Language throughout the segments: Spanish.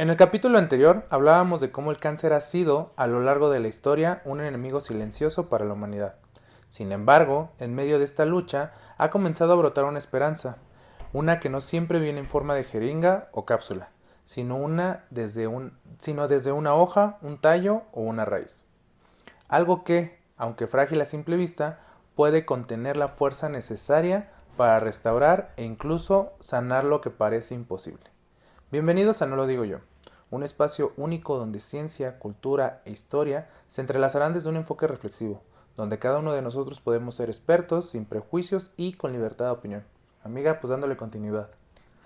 En el capítulo anterior hablábamos de cómo el cáncer ha sido, a lo largo de la historia, un enemigo silencioso para la humanidad. Sin embargo, en medio de esta lucha, ha comenzado a brotar una esperanza, una que no siempre viene en forma de jeringa o cápsula, sino desde una hoja, un tallo o una raíz. Algo que, aunque frágil a simple vista, puede contener la fuerza necesaria para restaurar e incluso sanar lo que parece imposible. Bienvenidos a No lo digo yo, un espacio único donde ciencia, cultura e historia se entrelazarán desde un enfoque reflexivo, donde cada uno de nosotros podemos ser expertos, sin prejuicios y con libertad de opinión. Amiga, pues dándole continuidad.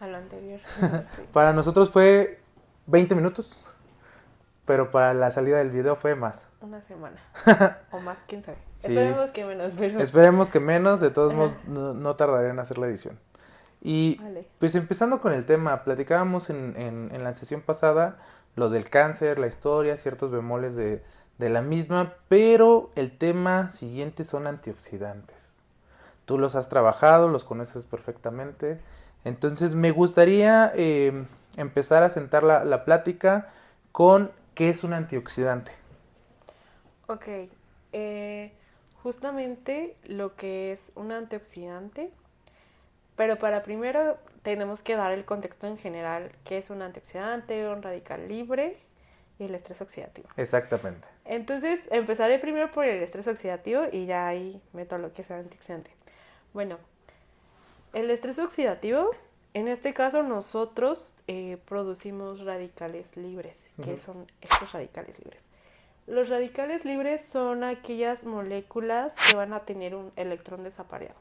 A lo anterior, sí. Para nosotros fue 20 minutos, pero para la salida del video fue más. Una semana. O más, quién sabe. Sí, Esperemos que menos, pero. esperemos que menos, de todos Ajá. modos no tardaré en hacer la edición. Y Vale. pues empezando con el tema, platicábamos en la sesión pasada lo del cáncer, la historia, ciertos bemoles de la misma, pero el tema siguiente son antioxidantes. Tú los has trabajado, los conoces perfectamente, entonces me gustaría empezar a sentar la plática con qué es un antioxidante. Ok. eh, Justamente lo que es un antioxidante. Pero para primero tenemos que dar el contexto en general, qué es un antioxidante, un radical libre y el estrés oxidativo. Exactamente. Entonces, empezaré primero por el estrés oxidativo y ya ahí meto lo que es el antioxidante. Bueno, el estrés oxidativo, en este caso nosotros producimos radicales libres. ¿Qué Ujú. son estos radicales libres? Los radicales libres son aquellas moléculas que van a tener un electrón desapareado,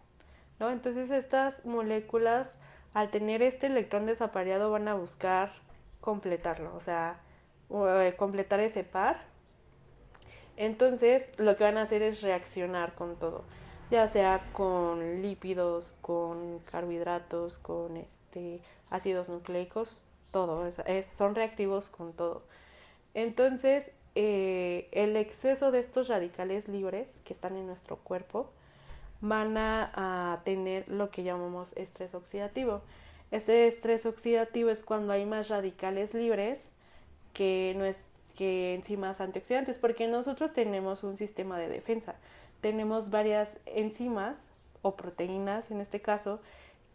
¿no? Entonces estas moléculas, al tener este electrón desapareado, van a buscar completarlo, o sea, completar ese par. Entonces lo que van a hacer es reaccionar con todo, ya sea con lípidos, con carbohidratos, con ácidos nucleicos, todo, son reactivos con todo. Entonces, el exceso de estos radicales libres que están en nuestro cuerpo van a tener lo que llamamos estrés oxidativo. Ese estrés oxidativo es cuando hay más radicales libres que, no es, que enzimas antioxidantes, porque nosotros tenemos un sistema de defensa. Tenemos varias enzimas o proteínas, en este caso,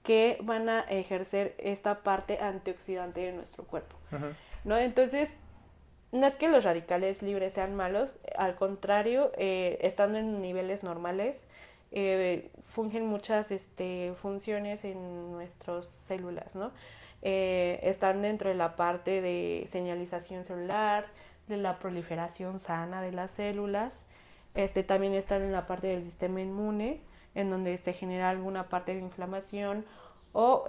que van a ejercer esta parte antioxidante de nuestro cuerpo, Ujú. ¿no? Entonces, no es que los radicales libres sean malos, al contrario, estando en niveles normales, fungen muchas funciones en nuestras células, ¿no? Están dentro de la parte de señalización celular, de la proliferación sana de las células, también están en la parte del sistema inmune, en donde se genera alguna parte de inflamación o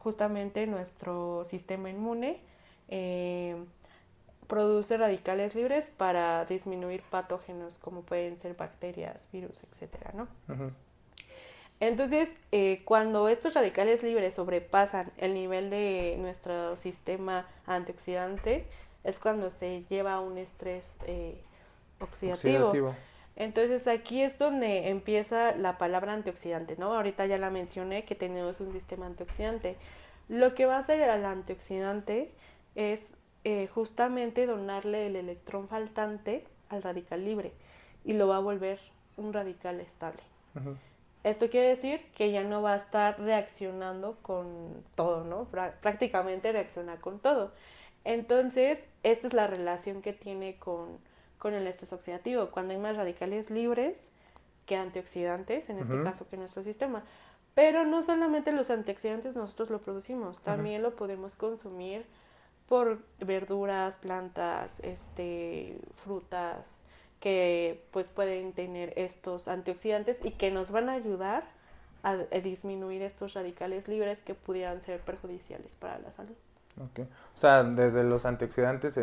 justamente nuestro sistema inmune eh, produce radicales libres para disminuir patógenos como pueden ser bacterias, virus, etcétera, ¿no? Ujú. Entonces, cuando estos radicales libres sobrepasan el nivel de nuestro sistema antioxidante, es cuando se lleva a un estrés oxidativo. Oxidativo. Entonces aquí es donde empieza la palabra antioxidante, ¿no? Ahorita ya la mencioné que tenemos un sistema antioxidante. Lo que va a hacer el antioxidante es justamente donarle el electrón faltante al radical libre y lo va a volver un radical estable. Ujú. Esto quiere decir que ya no va a estar reaccionando con todo, ¿no? Prácticamente reacciona con todo. Entonces, esta es la relación que tiene con el estrés oxidativo. Cuando hay más radicales libres que antioxidantes, en este Ujú. caso que nuestro sistema. Pero no solamente los antioxidantes nosotros lo producimos, Ujú. también lo podemos consumir por verduras, plantas, frutas, que pues pueden tener estos antioxidantes y que nos van a ayudar a disminuir estos radicales libres que pudieran ser perjudiciales para la salud. Ok. O sea, desde los antioxidantes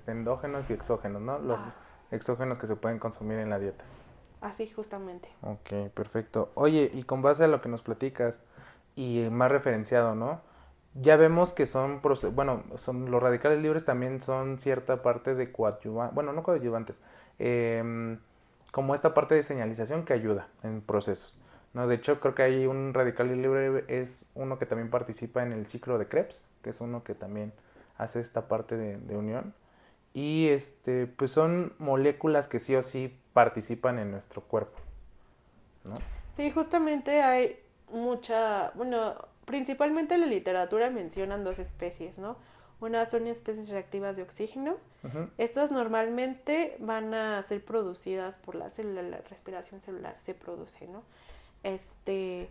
endógenos y exógenos, ¿no? Los Ah, exógenos que se pueden consumir en la dieta. así justamente. Ok, perfecto. Oye, y con base a lo que nos platicas y más referenciado, ¿no? Ya vemos que bueno, son los radicales libres también son cierta parte de coadyuvantes, bueno, no coadyuvantes, em, como esta parte de señalización que ayuda en procesos, ¿no? De hecho, creo que hay un radical libre es uno que también participa en el ciclo de Krebs, que es uno que también hace esta parte de unión. Y pues son moléculas que sí o sí participan en nuestro cuerpo, ¿no? Sí, justamente hay bueno, principalmente en la literatura mencionan dos especies, ¿no? Una son especies reactivas de oxígeno. Ujú. Estas normalmente van a ser producidas por la célula, la respiración celular se produce, ¿no? Este,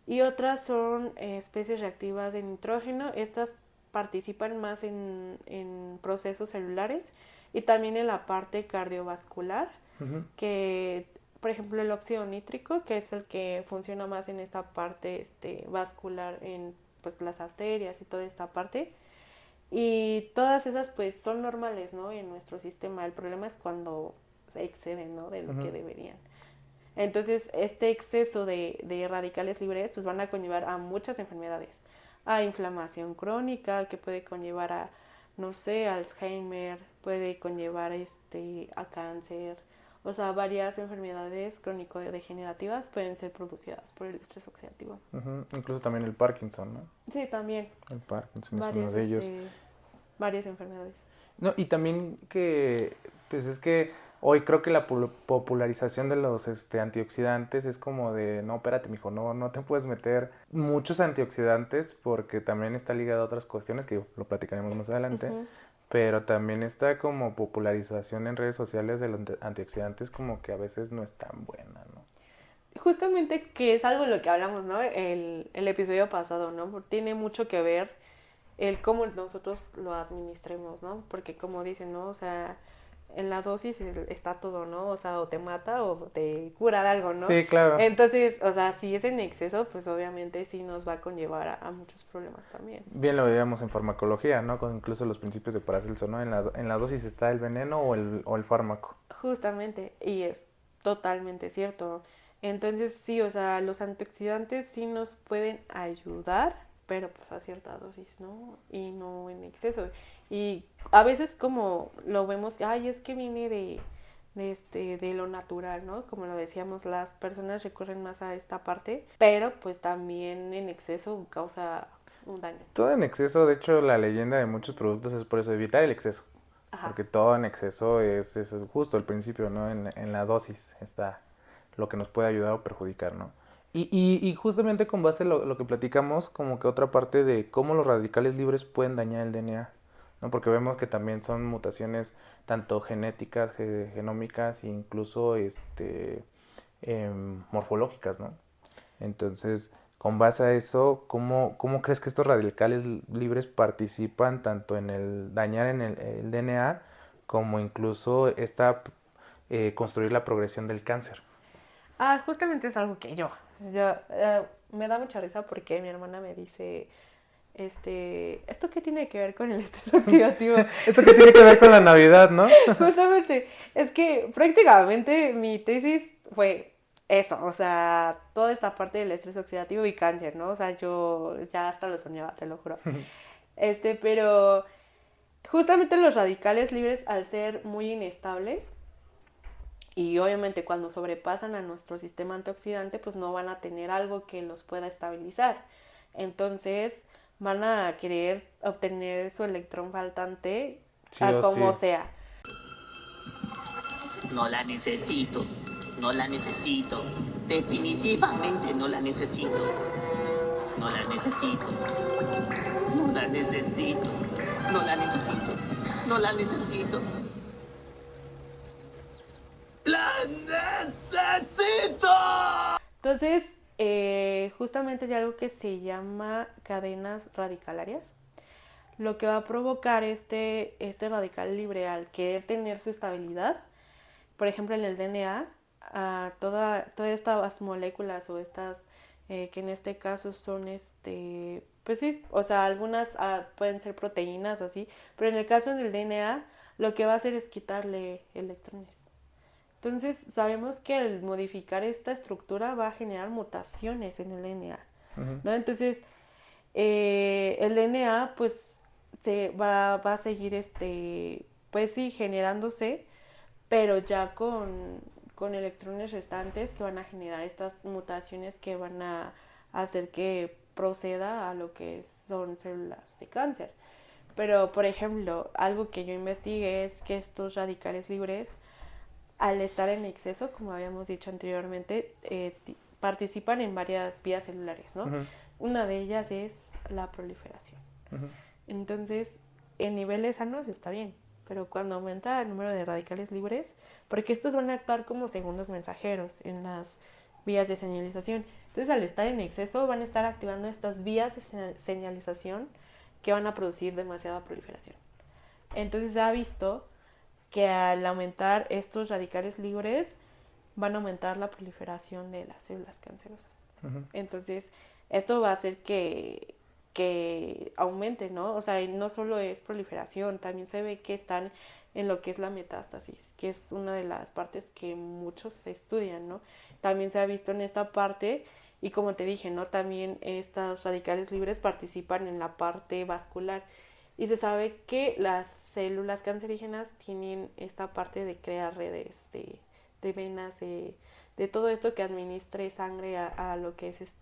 y otras son especies reactivas de nitrógeno. Estas participan más en procesos celulares y también en la parte cardiovascular, Ujú. que por ejemplo el óxido nítrico, que es el que funciona más en esta parte vascular, en pues las arterias y toda esta parte. Y todas esas pues son normales, ¿no? En nuestro sistema. El problema es cuando se exceden, ¿no? De lo que Ujú. deberían. Entonces, este exceso de radicales libres pues van a conllevar a muchas enfermedades. A inflamación crónica, que puede conllevar a, no sé, Alzheimer, puede conllevar a cáncer. O sea, varias enfermedades crónico-degenerativas pueden ser producidas por el estrés oxidativo. Ujú. Incluso también el Parkinson, ¿no? Sí, también El Parkinson es uno varias, de ellos. varias enfermedades. No, y también que, pues es que hoy creo que la popularización de los antioxidantes es como de, no, espérate, mijo, no te puedes meter muchos antioxidantes porque también está ligado a otras cuestiones que lo platicaremos más adelante, Ujú. pero también está como popularización en redes sociales de los antioxidantes como que a veces no es tan buena, ¿no? Justamente que es algo de lo que hablamos, ¿no? El episodio pasado, ¿no? Tiene mucho que ver el cómo nosotros lo administremos, ¿no? Porque como dicen, ¿no? O sea, en la dosis está todo, ¿no? O sea, o te mata o te cura de algo, ¿no? Sí, claro. Entonces, o sea, si es en exceso, pues obviamente sí nos va a conllevar a muchos problemas también. Bien lo veíamos en farmacología, ¿no? Con incluso los principios de Paracelso, ¿no? En la dosis está el veneno o el fármaco. Justamente, y es totalmente cierto. Entonces, sí, o sea, los antioxidantes sí nos pueden ayudar, pero pues a cierta dosis, ¿no? Y no en exceso. Y a veces como lo vemos, ay, es que viene de lo natural, ¿no? Como lo decíamos, las personas recurren más a esta parte, pero pues también en exceso causa un daño. Todo en exceso, de hecho, la leyenda de muchos productos es por eso, evitar el exceso. Ajá. Porque todo en exceso es justo el principio, ¿no? En la dosis está lo que nos puede ayudar o perjudicar, ¿no? Y justamente con base en lo que platicamos, como que otra parte de cómo los radicales libres pueden dañar el DNA, ¿no? Porque vemos que también son mutaciones tanto genéticas, genómicas e incluso morfológicas, ¿no? Entonces, con base a eso, ¿cómo crees que estos radicales libres participan tanto en el dañar en el DNA como incluso construir la progresión del cáncer? Ah, justamente es algo que yo me da mucha risa porque mi hermana me dice, ¿esto qué tiene que ver con el estrés oxidativo? Esto que tiene que ver con la Navidad, ¿no? Justamente, es que prácticamente mi tesis fue eso, o sea, toda esta parte del estrés oxidativo y cáncer, ¿no? O sea, yo ya hasta lo soñaba, te lo juro. Pero justamente los radicales libres, al ser muy inestables, y obviamente cuando sobrepasan a nuestro sistema antioxidante, pues no van a tener algo que los pueda estabilizar. Entonces van a querer obtener su electrón faltante Sí a o como sí. sea. No la necesito. No la necesito. Definitivamente no la necesito. No la necesito. No la necesito. No la necesito. No la necesito. ¡La necesito! Entonces, justamente hay algo que se llama cadenas radicalarias. Lo que va a provocar este radical libre al querer tener su estabilidad, por ejemplo en el DNA, todas estas moléculas o estas que en este caso son pues sí, o sea, algunas pueden ser proteínas o así, pero en el caso del DNA lo que va a hacer es quitarle electrones. Entonces sabemos que al modificar esta estructura va a generar mutaciones en el DNA, Ujú. ¿no? Entonces el DNA pues va a seguir pues sí, generándose, pero ya con electrones restantes que van a generar estas mutaciones que van a hacer que proceda a lo que son células de cáncer. Pero, por ejemplo, algo que yo investigué es que estos radicales libres, al estar en exceso, como habíamos dicho anteriormente, participan en varias vías celulares, ¿no? Ujú, Una de ellas es la proliferación. ujú, Entonces, en niveles sanos está bien, pero cuando aumenta el número de radicales libres, porque estos van a actuar como segundos mensajeros en las vías de señalización. Entonces, al estar en exceso, van a estar activando estas vías de señalización que van a producir demasiada proliferación. Entonces, se ha visto que al aumentar estos radicales libres, van a aumentar la proliferación de las células cancerosas. ujú. Entonces, esto va a hacer que aumente, ¿no? O sea, no solo es proliferación, también se ve que están en lo que es la metástasis, que es una de las partes que muchos estudian, ¿no? También se ha visto en esta parte y como te dije, ¿no? También estas radicales libres participan en la parte vascular y se sabe que las células cancerígenas tienen esta parte de crear redes de venas, de todo esto que administre sangre a lo que es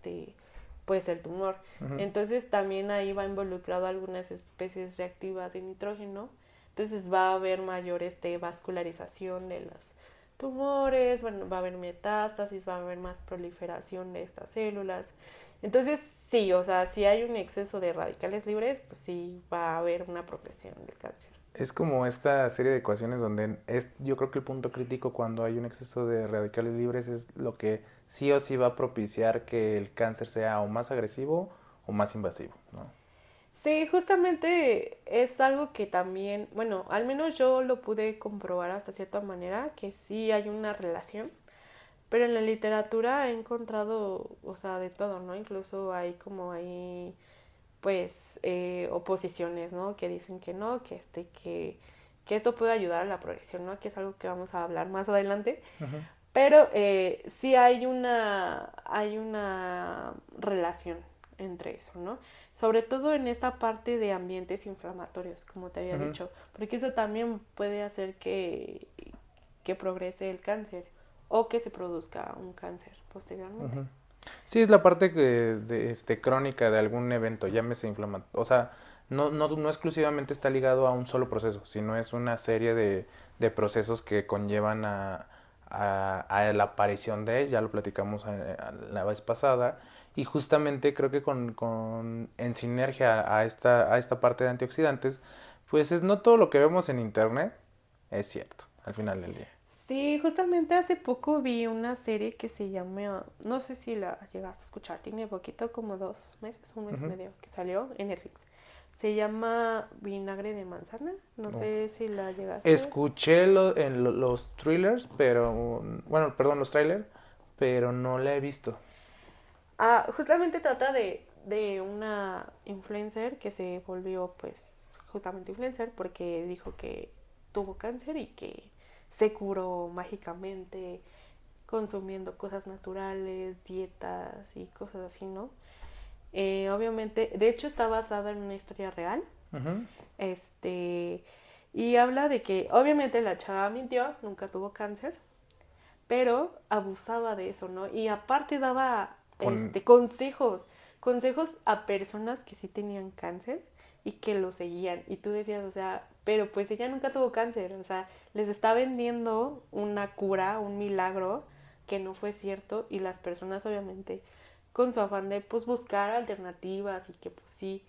pues el tumor. Ujú. Entonces también ahí va involucrado algunas especies reactivas de nitrógeno. Entonces va a haber mayor vascularización de los tumores, bueno, va a haber metástasis, va a haber más proliferación de estas células. Entonces, sí, o sea, si hay un exceso de radicales libres, pues sí va a haber una progresión del cáncer. Es como esta serie de ecuaciones donde yo creo que el punto crítico cuando hay un exceso de radicales libres es lo que sí o sí va a propiciar que el cáncer sea o más agresivo o más invasivo, ¿no? Sí, justamente es algo que también, bueno, al menos yo lo pude comprobar hasta cierta manera, que sí hay una relación, pero en la literatura he encontrado, o sea, de todo, ¿no? Incluso hay pues, oposiciones, ¿no? Que dicen que no, que esto puede ayudar a la progresión, ¿no? Que es algo que vamos a hablar más adelante. Ujú, Pero sí hay una relación entre eso, ¿no? Sobre todo en esta parte de ambientes inflamatorios, como te había ujú, dicho, porque eso también puede hacer que progrese el cáncer o que se produzca un cáncer posteriormente. ujú. Sí, es la parte crónica de algún evento, llámese inflamatorio. O sea, no exclusivamente está ligado a un solo proceso, sino es una serie de procesos que conllevan a la aparición de, ya lo platicamos la vez pasada, y justamente creo que en sinergia a esta parte de antioxidantes, pues es no todo lo que vemos en internet es cierto, al final del día. Sí, justamente hace poco vi una serie que se llama, no sé si la llegaste a escuchar, tiene poquito, como 2 meses, un mes y Ujú. medio, que salió en Netflix. Se llama Vinagre de Manzana, no No. sé si la llegaste a ver. Escuché los thrillers, pero, bueno, perdón, los trailers, pero no la he visto. Ah, justamente trata de una influencer que se volvió pues justamente influencer porque dijo que tuvo cáncer y que se curó mágicamente consumiendo cosas naturales, dietas y cosas así, ¿no? Obviamente, de hecho está basada en una historia real. Ujú. Este, y habla de que obviamente la chava mintió, nunca tuvo cáncer, pero abusaba de eso, ¿no? Y aparte daba Con, consejos a personas que sí tenían cáncer y que lo seguían. Y tú decías, o sea, pero pues ella nunca tuvo cáncer, o sea, les está vendiendo una cura, un milagro que no fue cierto y las personas obviamente con su afán de pues buscar alternativas y que pues sí,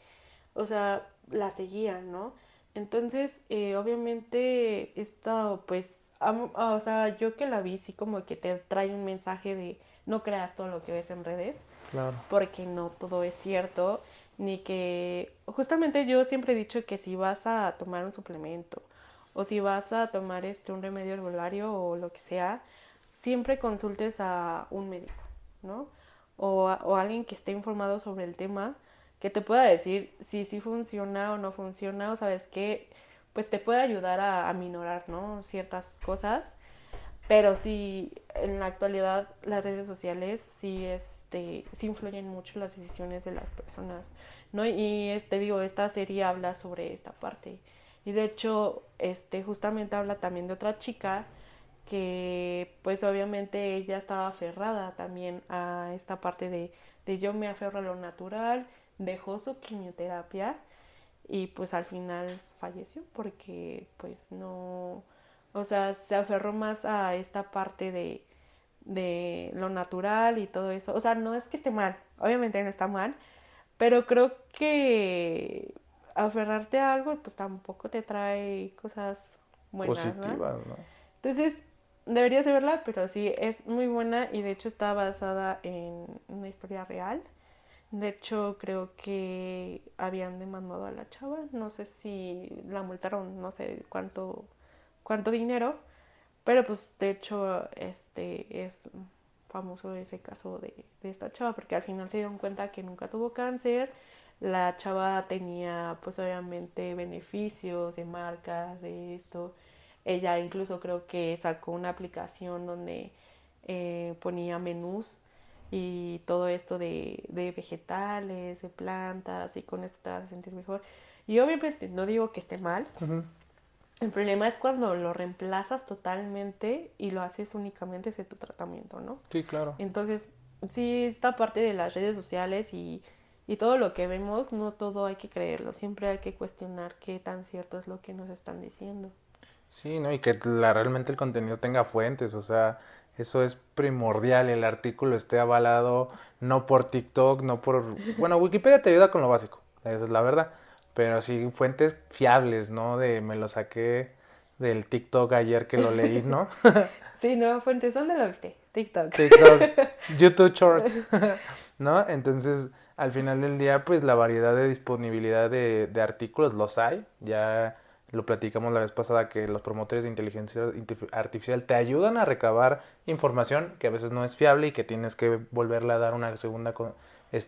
o sea, la seguían, ¿no? Entonces, obviamente, esto, pues, o sea, yo que la vi, sí como que te trae un mensaje de no creas todo lo que ves en redes, claro. porque no todo es cierto, ni que, justamente yo siempre he dicho que si vas a tomar un suplemento o si vas a tomar un remedio herbolario o lo que sea, siempre consultes a un médico, ¿no? O alguien que esté informado sobre el tema, que te pueda decir si sí funciona o no funciona, o sabes que pues te puede ayudar a minorar, ¿no? Ciertas cosas, pero sí en la actualidad las redes sociales sí influyen mucho en las decisiones de las personas, ¿no? Y digo, esta serie habla sobre esta parte. Y de hecho, justamente habla también de otra chica que pues obviamente ella estaba aferrada también a esta parte de yo me aferro a lo natural, dejó su quimioterapia y pues al final falleció porque pues no, o sea, se aferró más a esta parte de lo natural y todo eso. O sea, no es que esté mal, obviamente no está mal, pero creo que aferrarte a algo pues tampoco te trae cosas buenas, ¿no? Positivas, ¿no? Entonces, deberías de verla, pero sí, es muy buena y de hecho está basada en una historia real. De hecho, creo que habían demandado a la chava, no sé si la multaron, no sé cuánto dinero, pero pues de hecho es famoso ese caso de esta chava porque al final se dieron cuenta que nunca tuvo cáncer. La chava tenía pues obviamente beneficios de marcas, de esto. Ella incluso creo que sacó una aplicación donde ponía menús y todo esto de vegetales, de plantas, y con esto te vas a sentir mejor. Y obviamente no digo que esté mal, Ujú. el problema es cuando lo reemplazas totalmente y lo haces únicamente de tu tratamiento, ¿no? Sí, claro. Entonces, sí, esta parte de las redes sociales y todo lo que vemos, no todo hay que creerlo, siempre hay que cuestionar qué tan cierto es lo que nos están diciendo. Sí, ¿no? Y que realmente el contenido tenga fuentes, o sea, eso es primordial, el artículo esté avalado no por TikTok, no por... Bueno, Wikipedia te ayuda con lo básico, esa es la verdad, pero sí fuentes fiables, ¿no? De me lo saqué del TikTok ayer que lo leí, ¿no? Sí, no, Fuentes, ¿dónde lo viste? TikTok. TikTok, YouTube Short, ¿no? Entonces, al final del día, pues la variedad de disponibilidad de artículos los hay. Ya lo platicamos la vez pasada que los promotores de inteligencia artificial te ayudan a recabar información que a veces no es fiable y que tienes que volverle a dar una segunda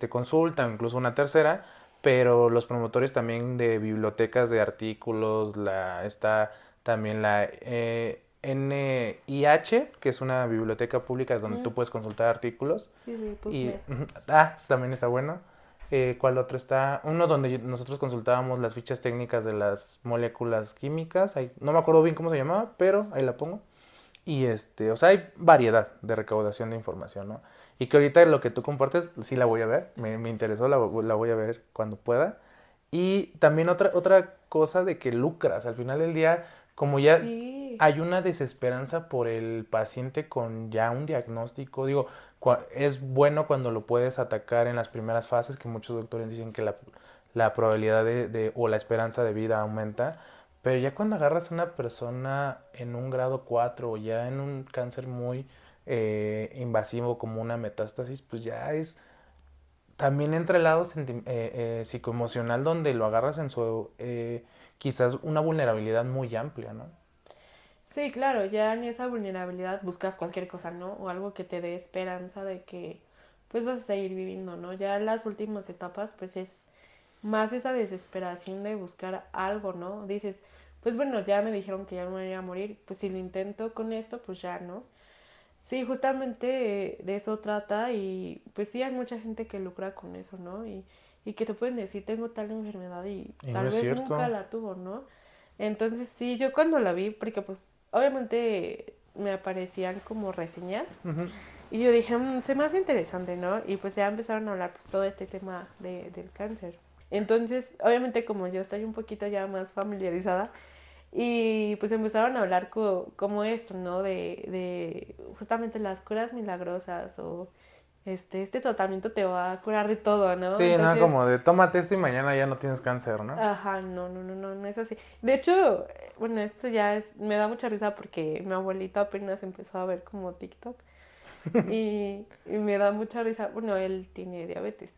consulta o incluso una tercera. Pero los promotores también de bibliotecas de artículos, está también la NIH, que es una biblioteca pública donde Mm, tú puedes consultar artículos. sí, de Y, PubMed. también está bueno. ¿Cuál otro está? Uno donde nosotros consultábamos las fichas técnicas de las moléculas químicas. Ahí, no me acuerdo bien cómo se llamaba, pero ahí la pongo. Y o sea, hay variedad de recaudación de información, ¿no? Y que ahorita lo que tú compartes, sí la voy a ver, me interesó, la voy a ver cuando pueda. Y también otra cosa de que lucras, al final del día, como ya Sí, hay una desesperanza por el paciente con ya un diagnóstico, digo, es bueno cuando lo puedes atacar en las primeras fases, que muchos doctores dicen que la probabilidad o la esperanza de vida aumenta, pero ya cuando agarras a una persona en un grado 4 o ya en un cáncer muy invasivo como una metástasis, pues ya es también entra el lado psicoemocional donde lo agarras en su quizás una vulnerabilidad muy amplia, ¿no? sí, claro, ya en esa vulnerabilidad buscas cualquier cosa, ¿no? O algo que te dé esperanza de que pues vas a seguir viviendo, ¿no? Ya en las últimas etapas pues es más esa desesperación de buscar algo, ¿no? Dices, pues bueno, ya me dijeron que ya me voy a morir, pues si lo intento con esto, pues ya, ¿no? Sí, justamente de eso trata y pues sí hay mucha gente que lucra con eso, ¿no? Y que te pueden decir, tengo tal enfermedad y Y no tal es vez nunca cierto. la tuvo, ¿no? Entonces sí, yo cuando la vi, porque pues obviamente me aparecían como reseñas Ujú. y yo dije, se me hace interesante, ¿no? Y pues ya empezaron a hablar pues todo este tema del cáncer. Entonces, obviamente como yo estoy un poquito ya más familiarizada, y pues empezaron a hablar como esto, ¿no? De justamente las curas milagrosas o este tratamiento te va a curar de todo, ¿no? Sí, no, Entonces, como de tómate esto y mañana ya no tienes cáncer, ¿no? ajá, no, no, no, no, no es así. De hecho, bueno, esto ya me da mucha risa porque mi abuelito apenas empezó a ver como TikTok y me da mucha risa. Bueno, él tiene diabetes.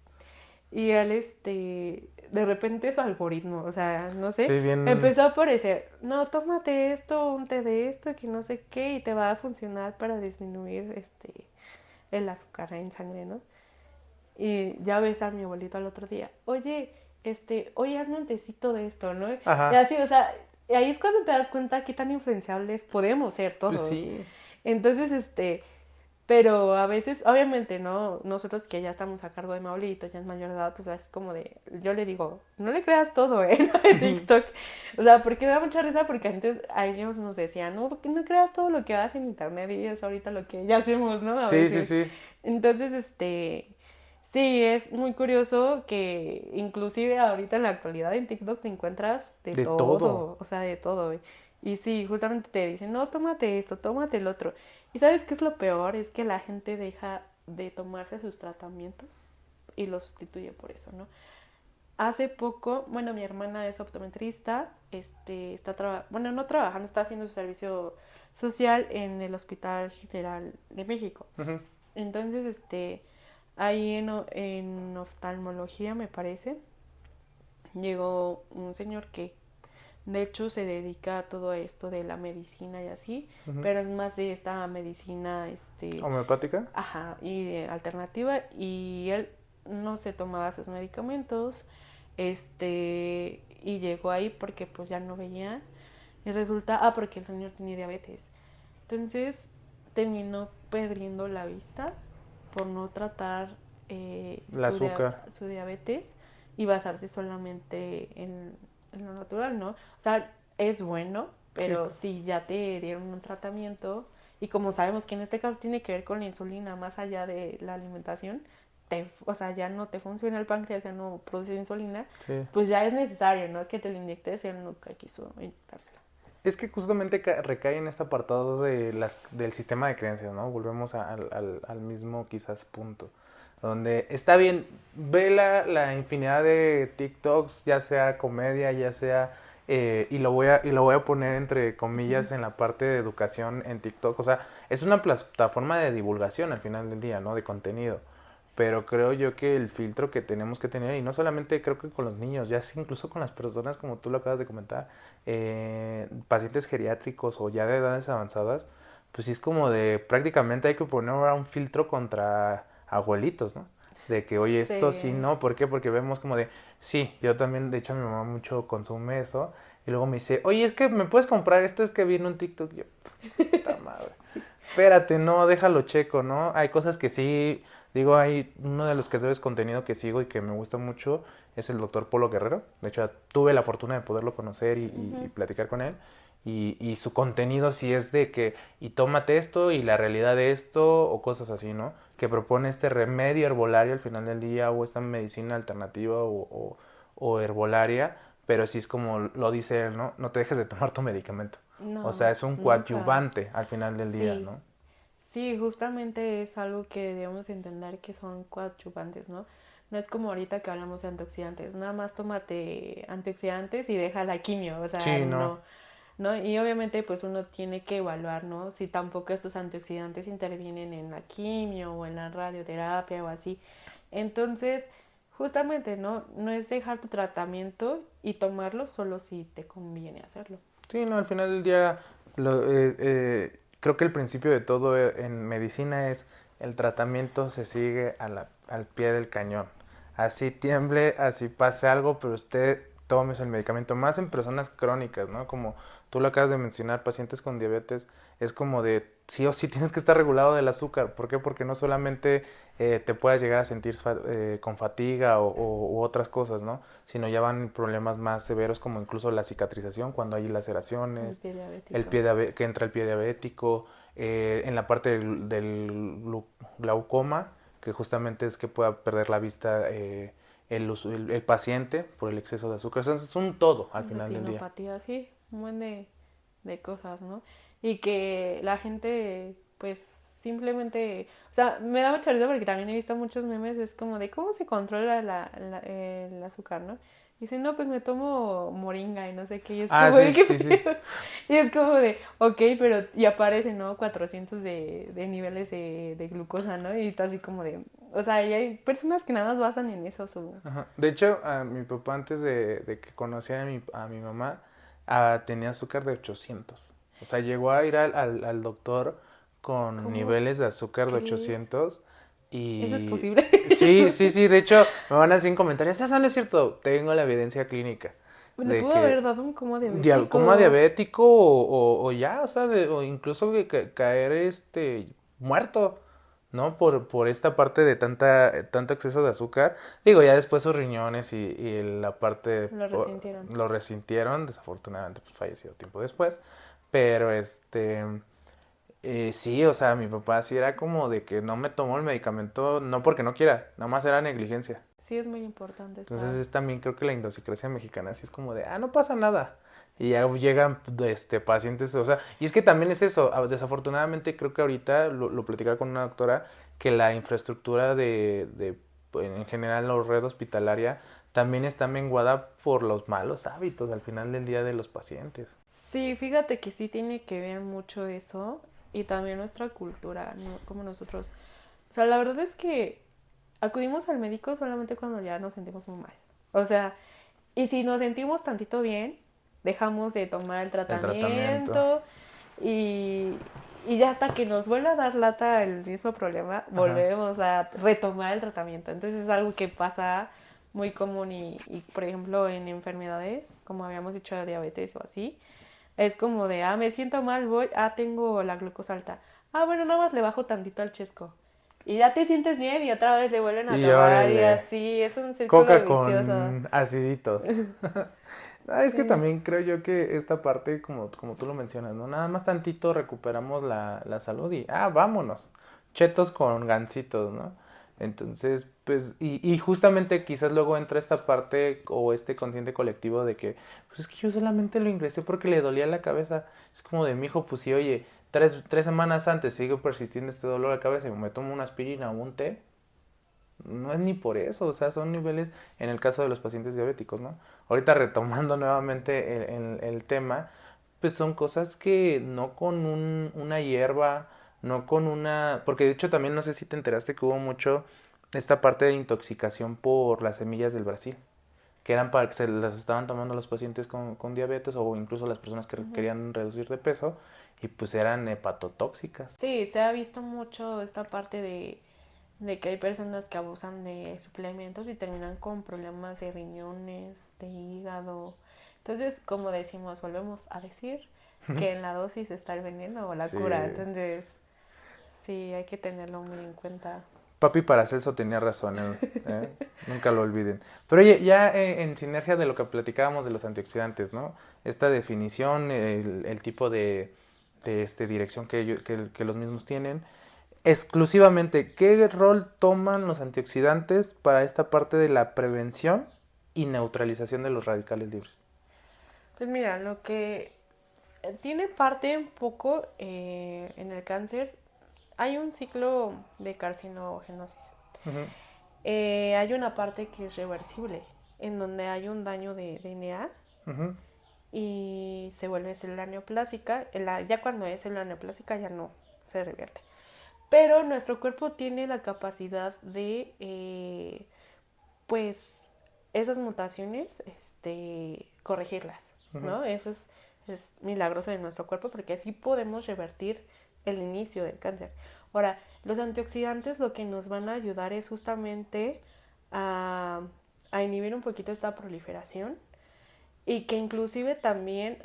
Y él, de repente su algoritmo, o sea, no sé, Sí, bien. empezó a aparecer, no, tómate esto, un té de esto, que no sé qué, y te va a funcionar para disminuir, el azúcar en sangre, ¿no? Y ya ves a mi abuelito al otro día, oye, hazme un tecito de esto, ¿no? Y Ajá. así, o sea, ahí es cuando te das cuenta qué tan influenciables podemos ser Pues todos. sí. Entonces, pero a veces, obviamente, ¿no? Nosotros que ya estamos a cargo de mi abuelito, ya es mayor de edad, pues es como de, yo le digo, no le creas todo, ¿eh? De TikTok. O sea, porque me da mucha risa porque antes a ellos nos decían, no, porque no creas todo lo que vas en internet y es ahorita lo que ya hacemos, ¿no? A Sí, sí, veces. sí. Entonces, Sí, es muy curioso que inclusive ahorita en la actualidad en TikTok te encuentras de De todo. todo, o sea, de todo. Y sí, justamente te dicen, no, tómate esto, tómate el otro. ¿Y sabes qué es lo peor? Es que la gente deja de tomarse sus tratamientos y lo sustituye por eso, ¿no? Hace poco, bueno, mi hermana es optometrista, bueno, no trabajando, está haciendo su servicio social en el Hospital General de México. Ujú. Entonces, ahí en oftalmología, me parece, llegó un señor que de hecho se dedica a todo esto de la medicina y así, Ujú. pero es más de esta medicina, ¿Homeopática? ajá, y alternativa, y él no se tomaba sus medicamentos, y llegó ahí porque pues ya no veía, y resulta, porque el señor tenía diabetes, entonces terminó perdiendo la vista por no tratar El azúcar. su diabetes y basarse solamente en lo natural, ¿no? O sea, es bueno, Sí, pero claro. si ya te dieron un tratamiento y como sabemos que en este caso tiene que ver con la insulina más allá de la alimentación, o sea, ya no te funciona el páncreas, ya no produce insulina, Sí. pues ya es necesario, ¿no? Que te lo inyectes, él nunca quiso inyectársela. Es que justamente recae en este apartado de del sistema de creencias, ¿no? Volvemos al mismo quizás punto. Donde está bien, ve la infinidad de TikToks, ya sea comedia, ya sea, y lo voy a poner entre comillas en la parte de educación en TikTok. O sea, es una plataforma de divulgación al final del día, ¿no? De contenido. Pero creo yo que el filtro que tenemos que tener, y no solamente creo que con los niños, ya es incluso con las personas, como tú lo acabas de comentar, pacientes geriátricos o ya de edades avanzadas, pues sí es como de prácticamente hay que poner ahora un filtro contra abuelitos, ¿no? De que, oye, esto sí, Sí. no, ¿por qué? Porque vemos como de, sí, yo también, de hecho, mi mamá mucho consume eso, y luego me dice, oye, es que me puedes comprar esto, es que viene un TikTok, y yo, puta madre. Espérate, no, déjalo checo, ¿no? Hay cosas que sí, digo, hay uno de los creadores de contenido que sigo y que me gusta mucho es el doctor Polo Guerrero. De hecho, tuve la fortuna de poderlo conocer y Ujú. platicar con él. Y su contenido sí es de que, y tómate esto y la realidad de esto o cosas así, ¿no? Que propone este remedio herbolario al final del día o esta medicina alternativa o herbolaria, pero sí es como lo dice él, ¿no? No te dejes de tomar tu medicamento. O sea, No, es un nunca. coadyuvante al final del día, Sí, ¿no? sí, justamente es algo que debemos entender que son coadyuvantes, ¿no? No es como ahorita que hablamos de antioxidantes, nada más tómate antioxidantes y deja la quimio, o sea, Sí, no. no, ¿no? Y obviamente pues uno tiene que evaluar, ¿no? Si tampoco estos antioxidantes intervienen en la quimio o en la radioterapia o así. Entonces, justamente, ¿no? No es dejar tu tratamiento y tomarlo solo si te conviene hacerlo. Sí, no, al final del día creo que el principio de todo en medicina es el tratamiento se sigue al pie del cañón. Así tiemble, así pase algo, pero usted tomes el medicamento, más en personas crónicas, ¿no? Como tú lo acabas de mencionar, pacientes con diabetes, es como de sí o sí tienes que estar regulado del azúcar. ¿Por qué? Porque no solamente te puedas llegar a sentir con fatiga u otras cosas, ¿no? Sino ya van problemas más severos como incluso la cicatrización cuando hay El laceraciones, pie diabético. que entra el pie diabético, en la parte del glaucoma, que justamente es que pueda perder la vista el paciente por el exceso de azúcar. O sea, es un todo al final del día. Retinopatía, sí, un buen de cosas, ¿no? Y que la gente, pues, simplemente, o sea, me da mucha risa porque también he visto muchos memes, es como de cómo se controla el azúcar, ¿no? Dicen, no, pues me tomo moringa y no sé qué, y es Ah, como de sí, qué sí, sí. pedo. Y es como de, ok, pero, y aparece, ¿no? 400 de niveles de glucosa, ¿no? Y está así como de, o sea, y hay personas que nada más basan en eso su... Ajá. De hecho, a mi papá antes de que conociera a mi mamá, tenía azúcar de 800. O sea, llegó a ir al doctor con ¿Cómo niveles de azúcar de crees? 800 ¿Eso es y... posible? Sí, sí, sí, de hecho me van a decir en comentarios, eso no es cierto, tengo la evidencia clínica Le de pudo haber que dado un coma coma diabético. diabético o ya, o sea, o incluso que caer muerto, ¿no? Por esta parte de tanto exceso de azúcar. Digo, ya después sus riñones y la parte Lo resintieron. lo resintieron, desafortunadamente pues falleció tiempo después, pero Sí, o sea, mi papá sí era como de que no me tomó el medicamento, no porque no quiera, nada más era negligencia. Sí, es muy importante Entonces estar. es también creo que la idiosincrasia mexicana así es como de, no pasa nada. Y ya llegan pacientes, o sea, y es que también es eso, desafortunadamente creo que ahorita lo platicaba con una doctora, que la infraestructura pues, en general la red hospitalaria también está menguada por los malos hábitos al final del día de los pacientes. Sí, fíjate que sí tiene que ver mucho eso y también nuestra cultura, ¿no? Como nosotros. O sea, la verdad es que acudimos al médico solamente cuando ya nos sentimos muy mal. O sea, y si nos sentimos tantito bien, dejamos de tomar el El tratamiento. tratamiento y, y ya hasta que nos vuelva a dar lata el mismo problema, Ajá. volvemos a retomar el tratamiento. Entonces es algo que pasa muy común y por ejemplo, en enfermedades, como habíamos dicho, de diabetes o así, es como de, me siento mal, voy, tengo la glucosa alta. Bueno, nada más le bajo tantito al chesco. Y ya te sientes bien y otra vez le vuelven a Y tomar y órale, así, es un círculo coca vicioso. con aciditos. Es que Sí. también creo yo que esta parte, como tú lo mencionas, ¿no? Nada más tantito recuperamos la salud y, vámonos. Chetos con gancitos, ¿no? Entonces, pues, y justamente quizás luego entra esta parte o este consciente colectivo de que, pues es que yo solamente lo ingresé porque le dolía la cabeza. Es como de mi hijo, pues si, oye, tres semanas antes sigue persistiendo este dolor de cabeza y me tomo una aspirina o un té, no es ni por eso, o sea, son niveles en el caso de los pacientes diabéticos, ¿no? Ahorita retomando nuevamente el tema, pues son cosas que no con una hierba, no con una... Porque de hecho también no sé si te enteraste que hubo mucho esta parte de intoxicación por las semillas del Brasil, que eran para que se las estaban tomando los pacientes con diabetes o incluso las personas que Ujú. querían reducir de peso y pues eran hepatotóxicas. Sí, se ha visto mucho esta parte de que hay personas que abusan de suplementos y terminan con problemas de riñones, de hígado. Entonces, como decimos, volvemos a decir que en la dosis está el veneno o la Sí. cura. Entonces, sí, hay que tenerlo muy en cuenta. Papi Paracelso tenía razón, nunca lo olviden. Pero oye, ya en sinergia de lo que platicábamos de los antioxidantes, ¿no? Esta definición, el tipo de dirección que los mismos tienen. Exclusivamente, ¿qué rol toman los antioxidantes para esta parte de la prevención y neutralización de los radicales libres? Pues mira, lo que tiene parte un poco en el cáncer, hay un ciclo de carcinogenosis. Ujú, Hay una parte que es reversible, en donde hay un daño de DNA ujú, y se vuelve célula neoplásica. Ya cuando es célula neoplásica ya no se revierte. Pero nuestro cuerpo tiene la capacidad de, pues, esas mutaciones, corregirlas, ujú. ¿no? Eso es milagroso de nuestro cuerpo porque así podemos revertir el inicio del cáncer. Ahora, los antioxidantes lo que nos van a ayudar es justamente a, a inhibir un poquito esta proliferación y que inclusive también,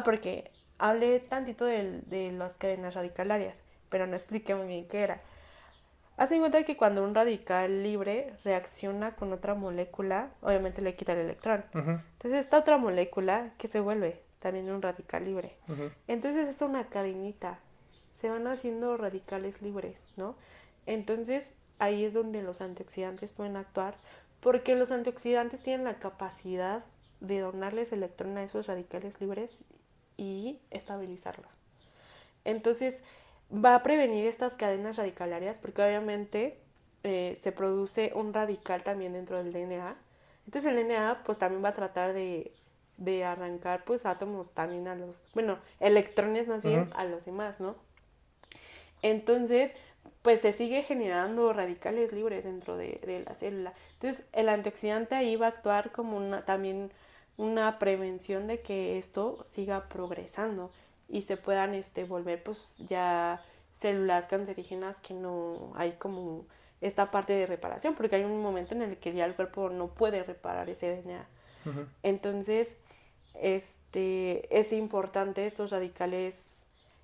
porque hablé tantito de las cadenas radicalarias, pero no expliqué muy bien qué era. Haz en cuenta que cuando un radical libre reacciona con otra molécula, obviamente le quita el electrón. Ujú, Entonces esta otra molécula que se vuelve también un radical libre. ujú. Entonces es una cadenita. Se van haciendo radicales libres, ¿no? Entonces ahí es donde los antioxidantes pueden actuar porque los antioxidantes tienen la capacidad de donarles electrón a esos radicales libres y estabilizarlos. Entonces, va a prevenir estas cadenas radicalarias porque obviamente se produce un radical también dentro del DNA. Entonces el DNA pues también va a tratar de arrancar pues átomos también a los, bueno, electrones más bien Ujú. a los demás, ¿no? Entonces, pues se sigue generando radicales libres dentro de la célula. Entonces, el antioxidante ahí va a actuar como también una prevención de que esto siga progresando y se puedan volver pues ya células cancerígenas que no hay como esta parte de reparación, porque hay un momento en el que ya el cuerpo no puede reparar ese DNA. Ujú. Entonces, es importante estos radicales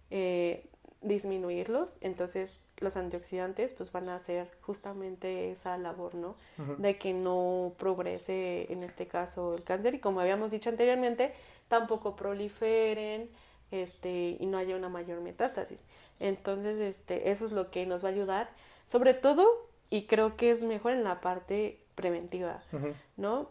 eh, disminuirlos. Entonces, los antioxidantes pues van a hacer justamente esa labor, ¿no? Ujú. De que no progrese en este caso el cáncer y como habíamos dicho anteriormente, tampoco proliferen y no haya una mayor metástasis. Entonces, eso es lo que nos va a ayudar, sobre todo, y creo que es mejor en la parte preventiva, Ujú. ¿no?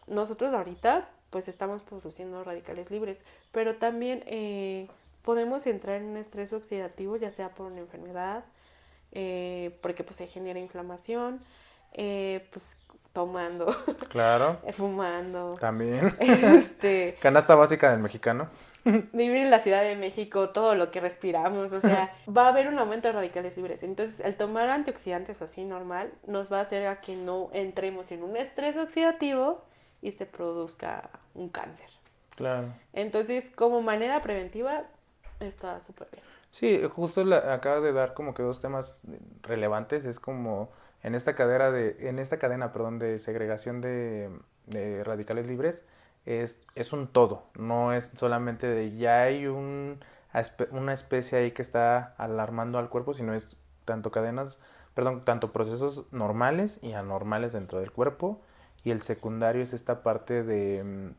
Nosotros ahorita, pues estamos produciendo radicales libres, pero también podemos entrar en un estrés oxidativo, ya sea por una enfermedad, porque pues se genera inflamación, pues tomando, Claro, fumando, también. este, Canasta básica del mexicano. vivir en la Ciudad de México, todo lo que respiramos, o sea, va a haber un aumento de radicales libres. Entonces, el tomar antioxidantes así normal nos va a hacer a que no entremos en un estrés oxidativo y se produzca un cáncer. Claro. Entonces, como manera preventiva, está súper bien. Sí, justo acaba de dar como que dos temas relevantes. Es como en esta cadena, perdón, de segregación de radicales libres, es un todo. No es solamente de ya hay una especie ahí que está alarmando al cuerpo, sino es tanto cadenas, perdón, tanto procesos normales y anormales dentro del cuerpo. Y el secundario es esta parte de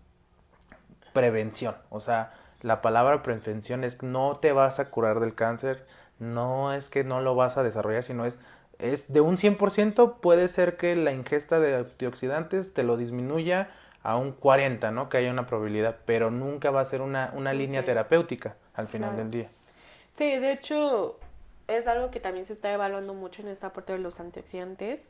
prevención. O sea, la palabra prevención es no te vas a curar del cáncer, no es que no lo vas a desarrollar, sino es de un 100% puede ser que la ingesta de antioxidantes te lo disminuya a un 40, ¿no? Que haya una probabilidad, pero nunca va a ser una línea Sí, terapéutica al final claro. del día. Sí, de hecho, es algo que también se está evaluando mucho en esta parte de los antioxidantes.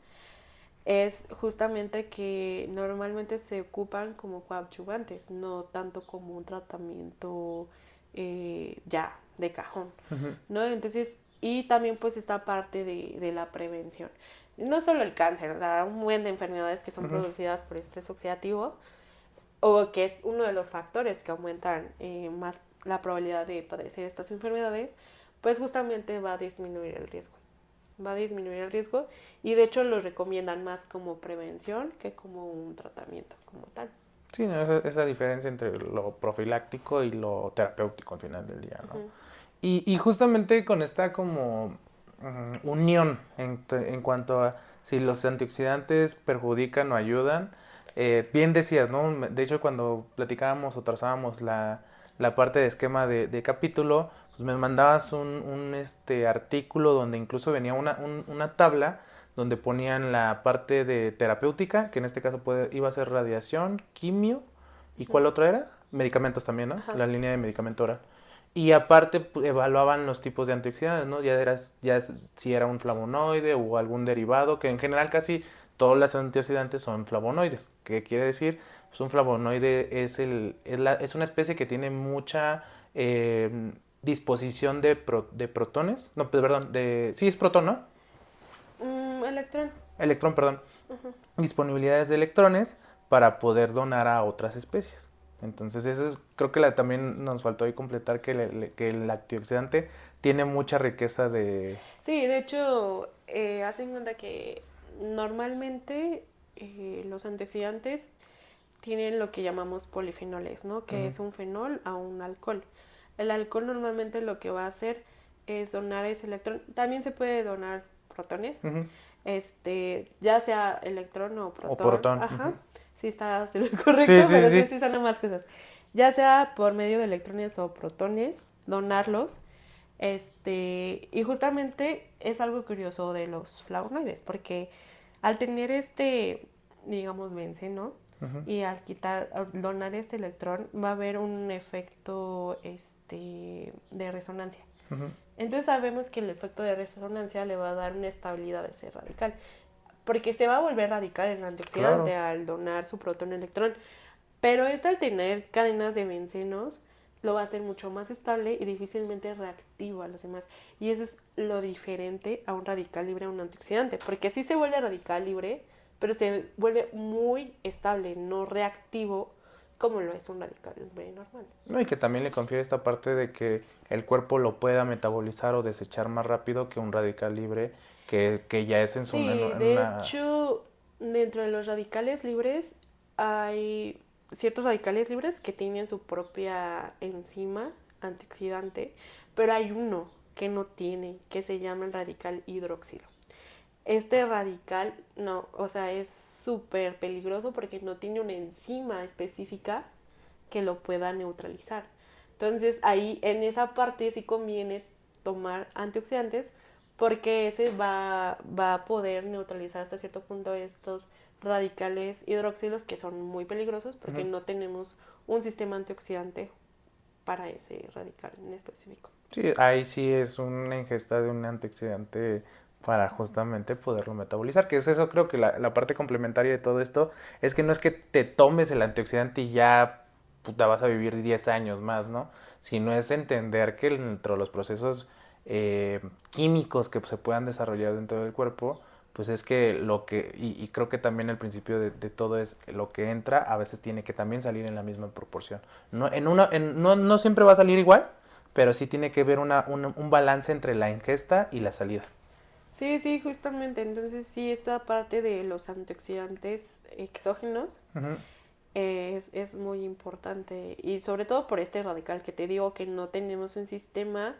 Es justamente que normalmente se ocupan como coadyuvantes, no tanto como un tratamiento ya de cajón, Ujú, ¿no? Entonces, y también pues esta parte de la prevención. No solo el cáncer, o sea, un buen de enfermedades que son ujú. producidas por estrés oxidativo o que es uno de los factores que aumentan más la probabilidad de padecer estas enfermedades, pues justamente va a disminuir el riesgo. Va a disminuir el riesgo y de hecho lo recomiendan más como prevención que como un tratamiento como tal. Sí, no, esa diferencia entre lo profiláctico y lo terapéutico al final del día, ¿no? Ujú. Y justamente con esta como unión en cuanto a si los antioxidantes perjudican o ayudan, bien decías, ¿no? De hecho, cuando platicábamos o trazábamos la parte de esquema de capítulo, pues me mandabas un artículo donde incluso venía una tabla donde ponían la parte de terapéutica, que en este caso iba a ser radiación, quimio, ¿y Ujú. cuál otra era? Medicamentos también, ¿no? Ajá. La línea de medicamento oral. Y aparte evaluaban los tipos de antioxidantes, ¿no? Si era un flavonoide o algún derivado, que en general casi todos los antioxidantes son flavonoides. ¿Qué quiere decir? Pues un flavonoide es una especie que tiene mucha disposición de protones. No, perdón, sí es protón, ¿no? Electrón. Electrón, perdón. Ujú. Disponibilidades de electrones para poder donar a otras especies. Entonces, creo que también nos faltó ahí completar que el antioxidante tiene mucha riqueza de... Sí, de hecho, hacen cuenta que normalmente los antioxidantes tienen lo que llamamos polifenoles, ¿no? Que Ujú, es un fenol a un alcohol. El alcohol normalmente lo que va a hacer es donar ese electrón. También se puede donar protones, ujú. ya sea electrón o O protón, protón. ajá, Ujú. sí está lo Sí, correcto, sí, pero sí, sí, sí. sí son más cosas. Ya sea por medio de electrones o protones, donarlos, y justamente es algo curioso de los flavonoides, porque al tener digamos, benceno, Ujú, y al donar este electrón va a haber un efecto de resonancia. ujú. Entonces sabemos que el efecto de resonancia le va a dar una estabilidad a ese radical, porque se va a volver radical el antioxidante Claro. al donar su protón electrón, pero esto al tener cadenas de bencenos lo va a hacer mucho más estable y difícilmente reactivo a los demás. Y eso es lo diferente a un radical libre a un antioxidante, porque sí se vuelve radical libre, pero se vuelve muy estable, no reactivo como lo es un radical libre normal. No, y que también le confiere esta parte de que el cuerpo lo pueda metabolizar o desechar más rápido que un radical libre que ya es Sí, en de una... hecho, dentro de los radicales libres hay ciertos radicales libres que tienen su propia enzima antioxidante, pero hay uno que no tiene, que se llama el radical hidroxilo. Este radical, no, o sea, es súper peligroso porque no tiene una enzima específica que lo pueda neutralizar. Entonces ahí en esa parte sí conviene tomar antioxidantes porque ese va a poder neutralizar hasta cierto punto estos radicales hidroxilos que son muy peligrosos porque no tenemos un sistema antioxidante para ese radical en específico. Sí, ahí sí es una ingesta de un antioxidante para justamente poderlo metabolizar, que es eso, creo que la parte complementaria de todo esto es que no es que te tomes el antioxidante y ya puta, vas a vivir 10 años más, ¿no? Sino es entender que dentro de los procesos químicos que se puedan desarrollar dentro del cuerpo, pues es que y creo que también el principio de todo es lo que entra a veces tiene que también salir en la misma proporción. No siempre va a salir igual, pero sí tiene que haber un balance entre la ingesta y la salida. Sí, sí, justamente. Entonces sí, esta parte de los antioxidantes exógenos Uh-huh. es muy importante. Y sobre todo por este radical que te digo que no tenemos un sistema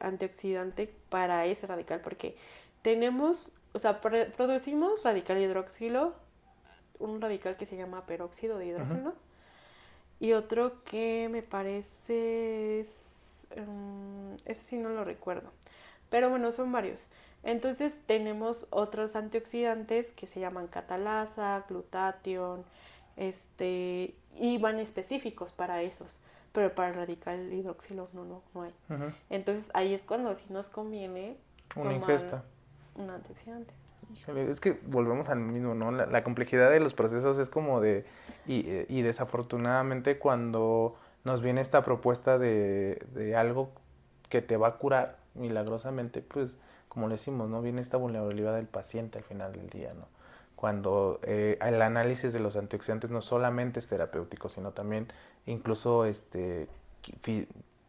antioxidante para ese radical. Porque tenemos, o sea, producimos radical hidroxilo, un radical que se llama peróxido de hidrógeno. Uh-huh. Y otro que me parece ese sí no lo recuerdo. Pero bueno, son varios. Entonces tenemos otros antioxidantes que se llaman catalasa, glutatión, y van específicos para esos. Pero para el radical hidroxilo no hay. Uh-huh. Entonces ahí es cuando sí nos conviene Una tomar ingesta. un antioxidante. Híjole, es que volvemos al mismo, ¿no? La complejidad de los procesos es como y desafortunadamente cuando nos viene esta propuesta de algo que te va a curar milagrosamente, pues como le decimos, ¿no? Viene esta vulnerabilidad del paciente al final del día, ¿no? Cuando el análisis de los antioxidantes no solamente es terapéutico, sino también incluso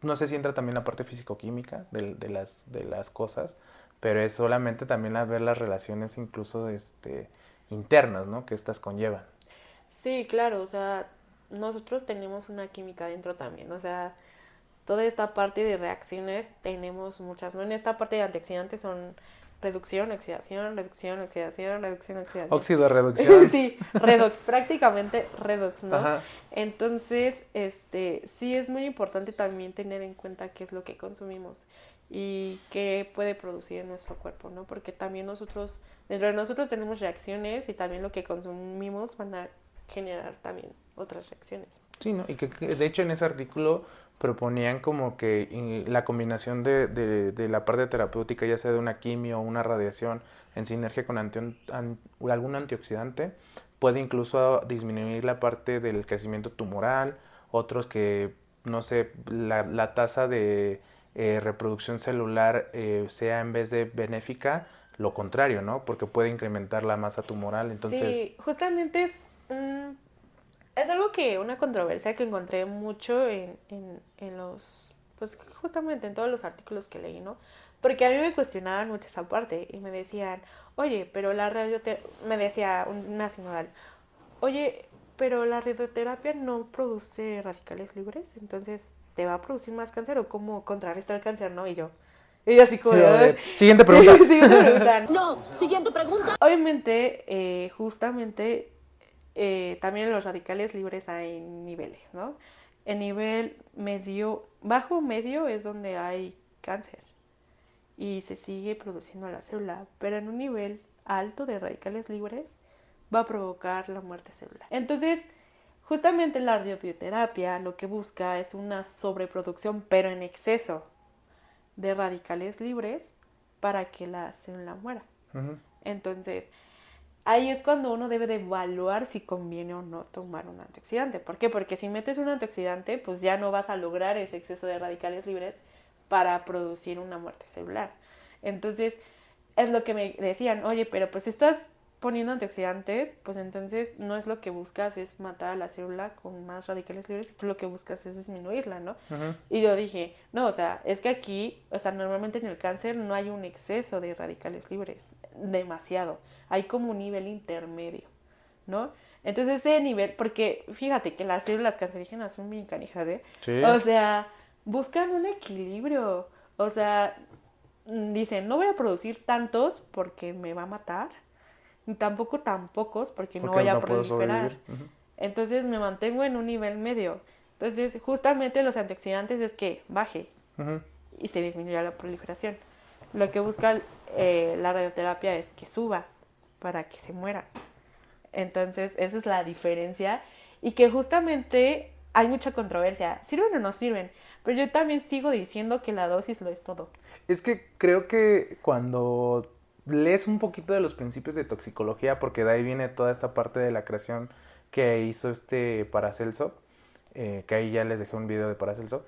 no sé si entra también la parte físico-química de las cosas, pero es solamente también a ver las relaciones incluso internas, ¿no? Que estas conllevan. Sí, claro, o sea, nosotros tenemos una química dentro también, o sea, toda esta parte de reacciones tenemos muchas, ¿no? En esta parte de antioxidantes son reducción, oxidación, reducción, oxidación, reducción, oxidación. Óxido, reducción. Sí, redox, prácticamente redox, ¿no? Ajá. Entonces, sí es muy importante también tener en cuenta qué es lo que consumimos y qué puede producir en nuestro cuerpo, ¿no? Porque también nosotros, dentro de nosotros tenemos reacciones y también lo que consumimos van a generar también otras reacciones. Sí, ¿no? Y que de hecho en ese artículo proponían como que la combinación de la parte terapéutica, ya sea de una quimio o una radiación en sinergia con algún antioxidante, puede incluso disminuir la parte del crecimiento tumoral, otros que, no sé, la tasa de reproducción celular sea en vez de benéfica, lo contrario, ¿no? Porque puede incrementar la masa tumoral, entonces... Sí, justamente es algo que, una controversia que encontré mucho en los, pues justamente en todos los artículos que leí, ¿no? Porque a mí me cuestionaban mucho esa parte y me decían, oye, pero me decía una sinodal, oye, pero la radioterapia no produce radicales libres, entonces te va a producir más cáncer o cómo contrarrestar el cáncer, ¿no? Y yo así como de, Siguiente pregunta. Sí, siguiente pregunta. No, siguiente pregunta. Obviamente, justamente, también en los radicales libres hay niveles, ¿no? El nivel medio, bajo medio es donde hay cáncer y se sigue produciendo la célula, pero en un nivel alto de radicales libres va a provocar la muerte celular. Entonces, justamente la radioterapia lo que busca es una sobreproducción, pero en exceso, de radicales libres para que la célula muera. Uh-huh. Entonces, ahí es cuando uno debe de evaluar si conviene o no tomar un antioxidante. ¿Por qué? Porque si metes un antioxidante, pues ya no vas a lograr ese exceso de radicales libres para producir una muerte celular. Entonces, es lo que me decían, oye, pero pues estás poniendo antioxidantes, pues entonces no es lo que buscas es matar a la célula con más radicales libres, y tú lo que buscas es disminuirla, ¿no? Uh-huh. Y yo dije, no, o sea, es que aquí, o sea, normalmente en el cáncer no hay un exceso de radicales libres, demasiado, hay como un nivel intermedio, ¿no? Entonces ese nivel, porque fíjate que las células cancerígenas son bien canijas, ¿eh? Sí. O sea, buscan un equilibrio, o sea, dicen, no voy a producir tantos porque me va a matar, ni tampoco tan pocos porque no voy a proliferar. Uh-huh. Entonces me mantengo en un nivel medio. Entonces, justamente los antioxidantes es que baje Ujú. y se disminuya la proliferación. Lo que busca la radioterapia es que suba para que se muera. Entonces, esa es la diferencia y que justamente hay mucha controversia. ¿Sirven o no sirven? Pero yo también sigo diciendo que la dosis lo es todo. Es que creo que cuando lees un poquito de los principios de toxicología, porque de ahí viene toda esta parte de la creación que hizo este Paracelso, que ahí ya les dejé un video de Paracelso,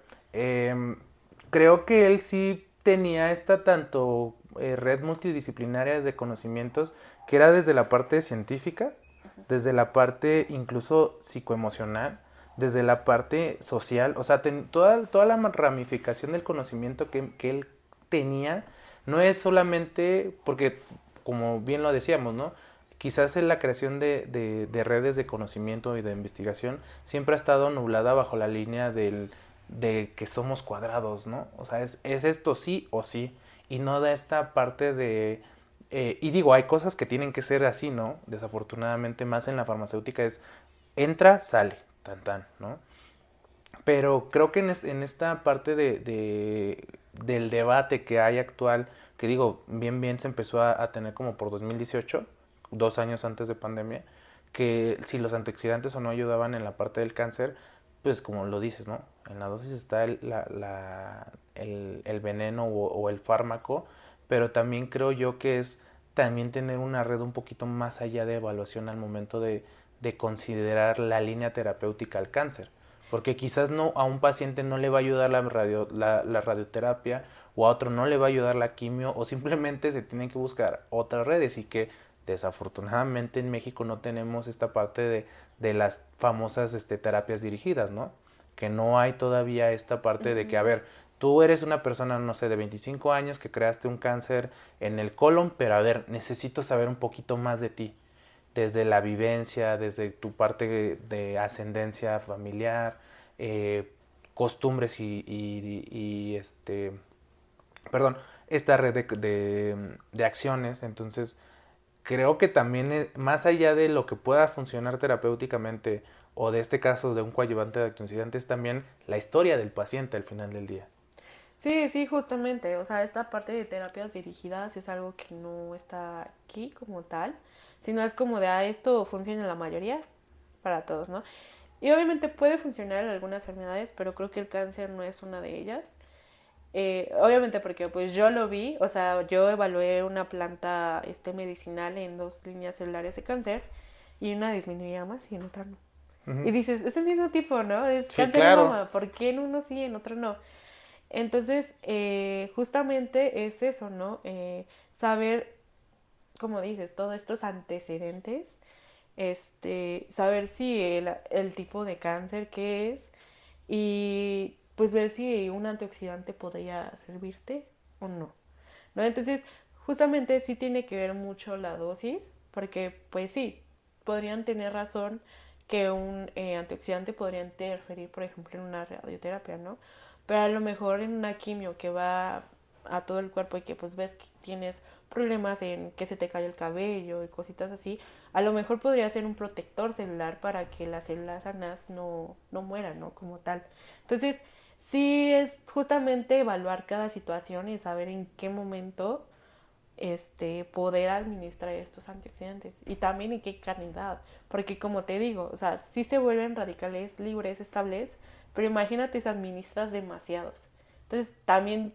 creo que él sí tenía esta tanto red multidisciplinaria de conocimientos, que era desde la parte científica, desde la parte incluso psicoemocional, desde la parte social, o sea, toda la ramificación del conocimiento que él tenía, no es solamente porque, como bien lo decíamos, ¿no? Quizás en la creación de redes de conocimiento y de investigación siempre ha estado nublada bajo la línea de que somos cuadrados, ¿no? O sea, es esto sí o sí, y no da esta parte de... y digo, hay cosas que tienen que ser así, ¿no? Desafortunadamente, más en la farmacéutica es entra, sale, tan tan, ¿no? Pero creo que en esta parte del debate que hay actual, que digo, bien se empezó a tener como por 2018, 2 años antes de pandemia, que si los antioxidantes o no ayudaban en la parte del cáncer, pues como lo dices, ¿no? En la dosis está el veneno o el fármaco, pero también creo yo que es también tener una red un poquito más allá de evaluación al momento de considerar la línea terapéutica al cáncer. Porque quizás no a un paciente no le va a ayudar la radioterapia o a otro no le va a ayudar la quimio o simplemente se tienen que buscar otras redes y que desafortunadamente en México no tenemos esta parte de las famosas terapias dirigidas, ¿no? Que no hay todavía esta parte de que, a ver, tú eres una persona, no sé, de 25 años que creaste un cáncer en el colon, pero a ver, necesito saber un poquito más de ti desde la vivencia, desde tu parte de ascendencia familiar, costumbres perdón, esta red de acciones. Entonces, creo que también más allá de lo que pueda funcionar terapéuticamente o de este caso de un coadyuvante de antioxidantes, es también la historia del paciente al final del día. Sí, sí, justamente. O sea, esta parte de terapias dirigidas es algo que no está aquí como tal, sino es como de, esto funciona en la mayoría, para todos, ¿no? Y obviamente puede funcionar en algunas enfermedades, pero creo que el cáncer no es una de ellas. Obviamente porque pues yo lo vi, o sea, yo evalué una planta medicinal en 2 líneas celulares de cáncer y una disminuía más y en otra no. Y Ujú. dices, es el mismo tipo, ¿no? Es Sí, cáncer de claro. mama, ¿por qué en uno sí y en otro no? Entonces, justamente es eso, ¿no? Saber, como dices, todos estos antecedentes, saber si el tipo de cáncer que es y pues ver si un antioxidante podría servirte o no, ¿no? Entonces, justamente sí tiene que ver mucho la dosis, porque pues sí, podrían tener razón que un antioxidante podría interferir, por ejemplo, en una radioterapia, ¿no? Pero a lo mejor en una quimio que va a todo el cuerpo y que pues ves que tienes problemas en que se te cae el cabello y cositas así, a lo mejor podría ser un protector celular para que las células sanas no mueran, ¿no? Como tal. Entonces, sí es justamente evaluar cada situación y saber en qué momento poder administrar estos antioxidantes y también en qué cantidad, porque como te digo, o sea, sí se vuelven radicales libres, estables, pero imagínate si administras demasiados. Entonces, también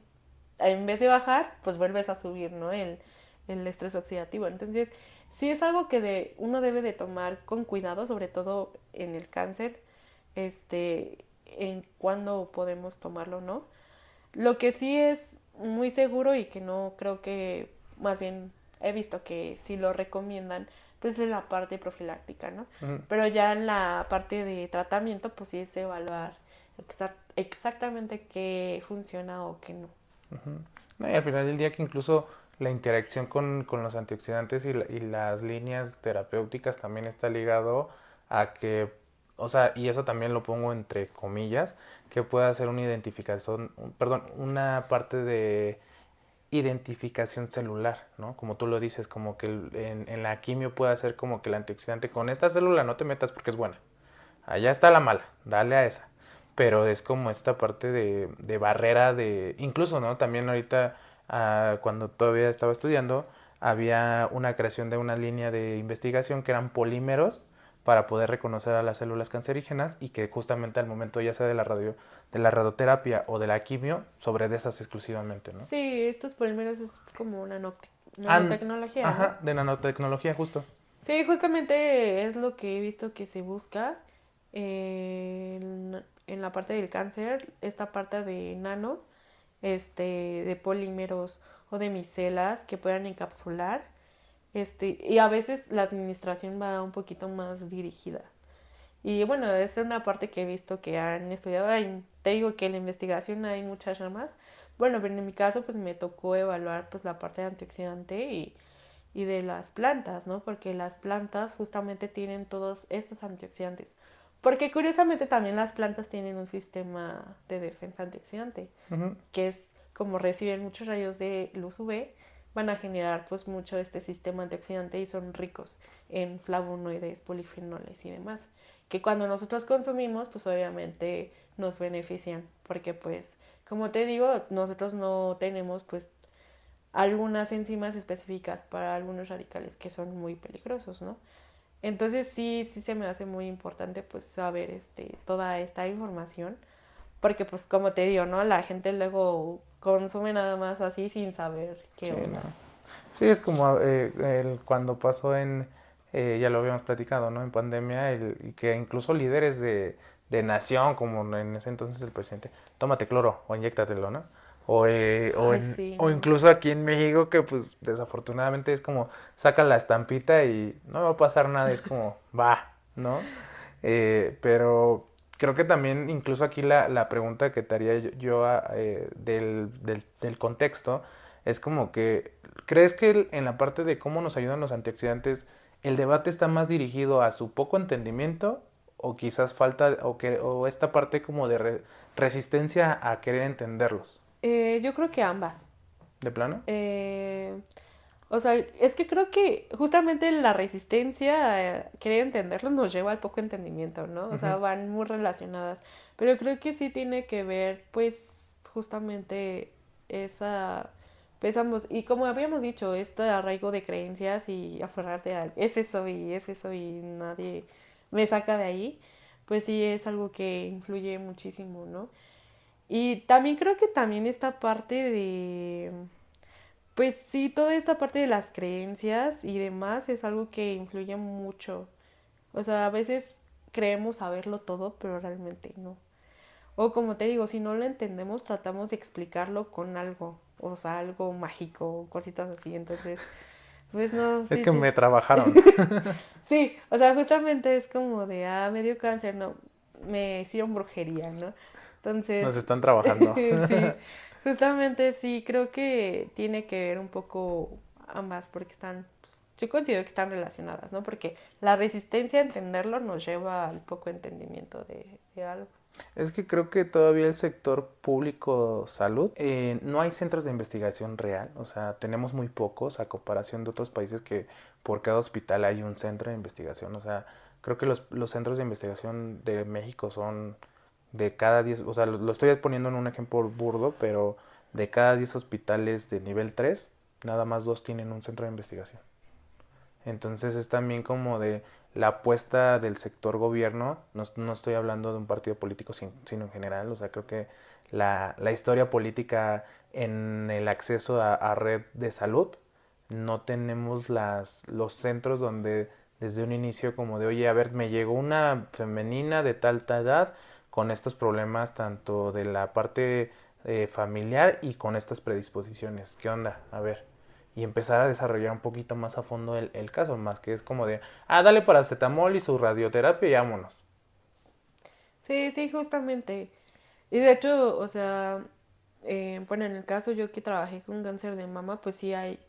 en vez de bajar, pues vuelves a subir, ¿no? El estrés oxidativo. Entonces, sí es algo que uno debe de tomar con cuidado, sobre todo en el cáncer, en cuándo podemos tomarlo o no. Lo que sí es muy seguro y que no creo que, más bien he visto que sí lo recomiendan, pues es la parte profiláctica, ¿no? Ujú. Pero ya en la parte de tratamiento, pues sí es evaluar exactamente qué funciona o qué no. Ujú. No, y al final del día que incluso la interacción con los antioxidantes y las líneas terapéuticas también está ligado a que, o sea, y eso también lo pongo entre comillas, que pueda ser una identificación, perdón, una parte de identificación celular, ¿no? Como tú lo dices, como que en la quimio puede ser como que el antioxidante con esta célula no te metas porque es buena. Allá está la mala, dale a esa. pero es como esta parte de barrera de, incluso, ¿no? También ahorita, cuando todavía estaba estudiando, había una creación de una línea de investigación que eran polímeros para poder reconocer a las células cancerígenas y que justamente al momento ya sea de la radioterapia o de la quimio, sobre de esas exclusivamente, ¿no? Sí, estos polímeros es como una An- nanotecnología, ¿no? Ajá, de nanotecnología justo. Sí, justamente es lo que he visto que se busca en la parte del cáncer, esta parte de nano, de polímeros o de micelas que puedan encapsular, y a veces la administración va un poquito más dirigida. Y bueno, es una parte que he visto que han estudiado. Te digo que en la investigación hay muchas ramas. Bueno, pero en mi caso pues me tocó evaluar pues la parte de antioxidante y de las plantas, ¿no? Porque las plantas justamente tienen todos estos antioxidantes. Porque curiosamente también las plantas tienen un sistema de defensa antioxidante, Ujú. que es como reciben muchos rayos de luz UV, van a generar pues mucho este sistema antioxidante y son ricos en flavonoides, polifenoles y demás, que cuando nosotros consumimos pues obviamente nos benefician, porque pues como te digo, nosotros no tenemos pues algunas enzimas específicas para algunos radicales que son muy peligrosos, ¿no? Entonces sí se me hace muy importante pues saber toda esta información, porque pues como te digo, ¿no? La gente luego consume nada más así sin saber qué Sí, no. onda. Sí, es como cuando pasó ya lo habíamos platicado, ¿no? En pandemia, y que incluso líderes de nación, como en ese entonces el presidente, tómate cloro o inyéctatelo, ¿no? Ay, sí, O no. incluso aquí en México, que pues desafortunadamente es como sacan la estampita y no va a pasar nada, es como, va, ¿no? Pero creo que también incluso aquí la pregunta que te haría del contexto es como que, ¿crees que en la parte de cómo nos ayudan los antioxidantes, el debate está más dirigido a su poco entendimiento o quizás falta o esta parte como de resistencia a querer entenderlos? Yo creo que ambas. ¿De plano? Eh, o sea, es que creo que justamente la resistencia a querer entenderlo nos lleva al poco entendimiento, ¿no? O sea, Ujú. van muy relacionadas. Pero creo que sí tiene que ver, pues, justamente esa, pues ambos. Y como habíamos dicho, este arraigo de creencias y aferrarte a es eso y nadie me saca de ahí, pues sí es algo que influye muchísimo, ¿no? Y también creo que también esta parte de pues sí, toda esta parte de las creencias y demás es algo que influye mucho. O sea, a veces creemos saberlo todo, pero realmente no. O como te digo, si no lo entendemos, tratamos de explicarlo con algo, o sea, algo mágico, cositas así. Entonces, pues no, Es sí, que me trabajaron. sí, o sea, justamente es como de, me dio cáncer, no, me hicieron brujería, ¿no? Nos Entonces, están trabajando. sí, justamente sí, creo que tiene que ver un poco ambas, porque están, pues, yo considero que están relacionadas, ¿no? Porque la resistencia a entenderlo nos lleva al poco entendimiento de algo. Es que creo que todavía el sector público salud, no hay centros de investigación real, o sea, tenemos muy pocos a comparación de otros países que por cada hospital hay un centro de investigación, o sea, creo que los centros de investigación de México son de cada 10, o sea, lo estoy poniendo en un ejemplo burdo, pero de cada 10 hospitales de nivel 3 nada más dos tienen un centro de investigación. Entonces es también como de la apuesta del sector gobierno, no estoy hablando de un partido político sino en general, o sea, creo que la historia política en el acceso a red de salud, no tenemos los centros donde desde un inicio como de, oye, a ver, me llegó una femenina de tal edad con estos problemas tanto de la parte familiar y con estas predisposiciones. ¿Qué onda? A ver, y empezar a desarrollar un poquito más a fondo el caso, más que es como de, dale paracetamol y su radioterapia y vámonos. Sí, sí, justamente. Y de hecho, o sea, bueno, en el caso yo que trabajé con cáncer de mama, pues sí hay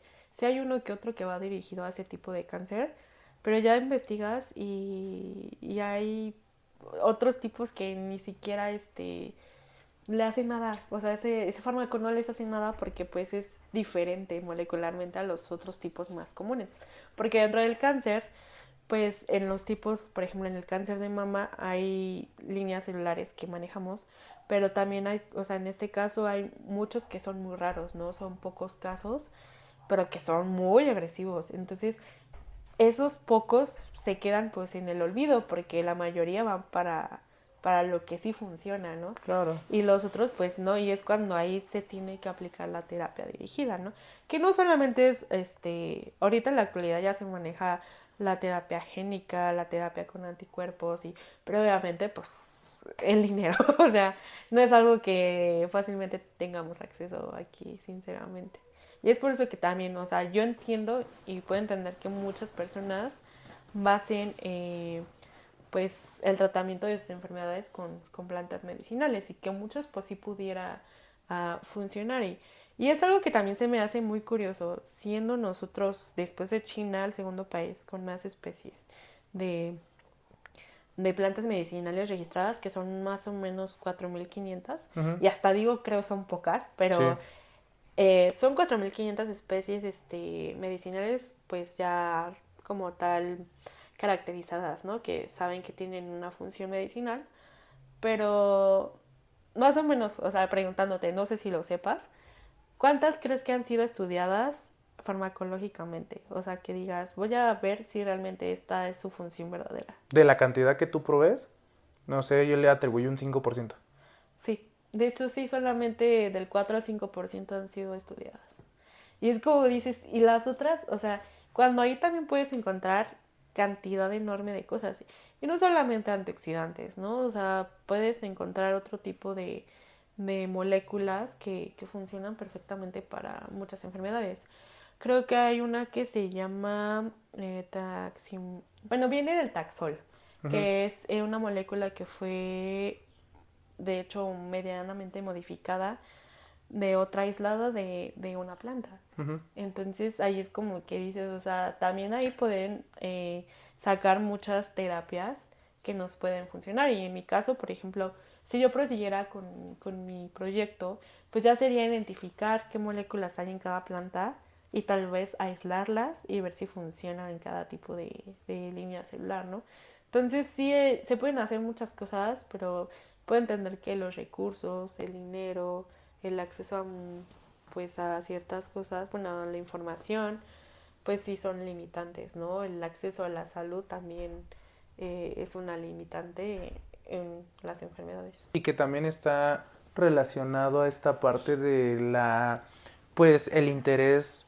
uno que otro que va dirigido a ese tipo de cáncer, pero ya investigas y hay otros tipos que ni siquiera le hacen nada, o sea, ese fármaco no les hace nada porque pues es diferente molecularmente a los otros tipos más comunes. Porque dentro del cáncer pues en los tipos, por ejemplo, en el cáncer de mama hay líneas celulares que manejamos, pero también hay, o sea, en este caso hay muchos que son muy raros, ¿no? Son pocos casos, pero que son muy agresivos. Entonces, esos pocos se quedan pues en el olvido porque la mayoría van para lo que sí funciona, ¿no? Claro. Y los otros pues no, y es cuando ahí se tiene que aplicar la terapia dirigida, ¿no? Que no solamente es, ahorita en la actualidad ya se maneja la terapia génica, la terapia con anticuerpos, pero obviamente pues el dinero, o sea, no es algo que fácilmente tengamos acceso aquí, sinceramente. Y es por eso que también, o sea, yo entiendo y puedo entender que muchas personas basen pues el tratamiento de sus enfermedades con plantas medicinales y que muchos pues sí pudiera funcionar. Y es algo que también se me hace muy curioso, siendo nosotros después de China el segundo país con más especies de, de plantas medicinales registradas, que son más o menos 4.500, Ujú. y hasta digo creo son pocas, Sí. pero son 4.500 especies medicinales, pues ya como tal caracterizadas, ¿no? Que saben que tienen una función medicinal, pero más o menos, o sea, preguntándote, no sé si lo sepas, ¿cuántas crees que han sido estudiadas farmacológicamente? O sea, que digas, voy a ver si realmente esta es su función verdadera. De la cantidad que tú provees, no sé, yo le atribuyo un 5%. Sí, de hecho sí, solamente del 4 al 5% han sido estudiadas. Y es como dices, y las otras, o sea, cuando ahí también puedes encontrar cantidad enorme de cosas. Y no solamente antioxidantes, ¿no? O sea, puedes encontrar otro tipo de moléculas que funcionan perfectamente para muchas enfermedades. Creo que hay una que se llama bueno, viene del taxol, Ujú. que es una molécula que fue, de hecho, medianamente modificada de otra aislada de una planta. Ujú. Entonces ahí es como que dices, o sea, también ahí pueden sacar muchas terapias que nos pueden funcionar. Y en mi caso, por ejemplo, si yo prosiguiera con mi proyecto, pues ya sería identificar qué moléculas hay en cada planta y tal vez aislarlas y ver si funcionan en cada tipo de línea celular, ¿no? Entonces sí, se pueden hacer muchas cosas, pero puedo entender que los recursos, el dinero, el acceso pues a ciertas cosas, bueno, a la información, pues sí son limitantes, ¿no? El acceso a la salud también es una limitante en las enfermedades. Y que también está relacionado a esta parte de pues el interés,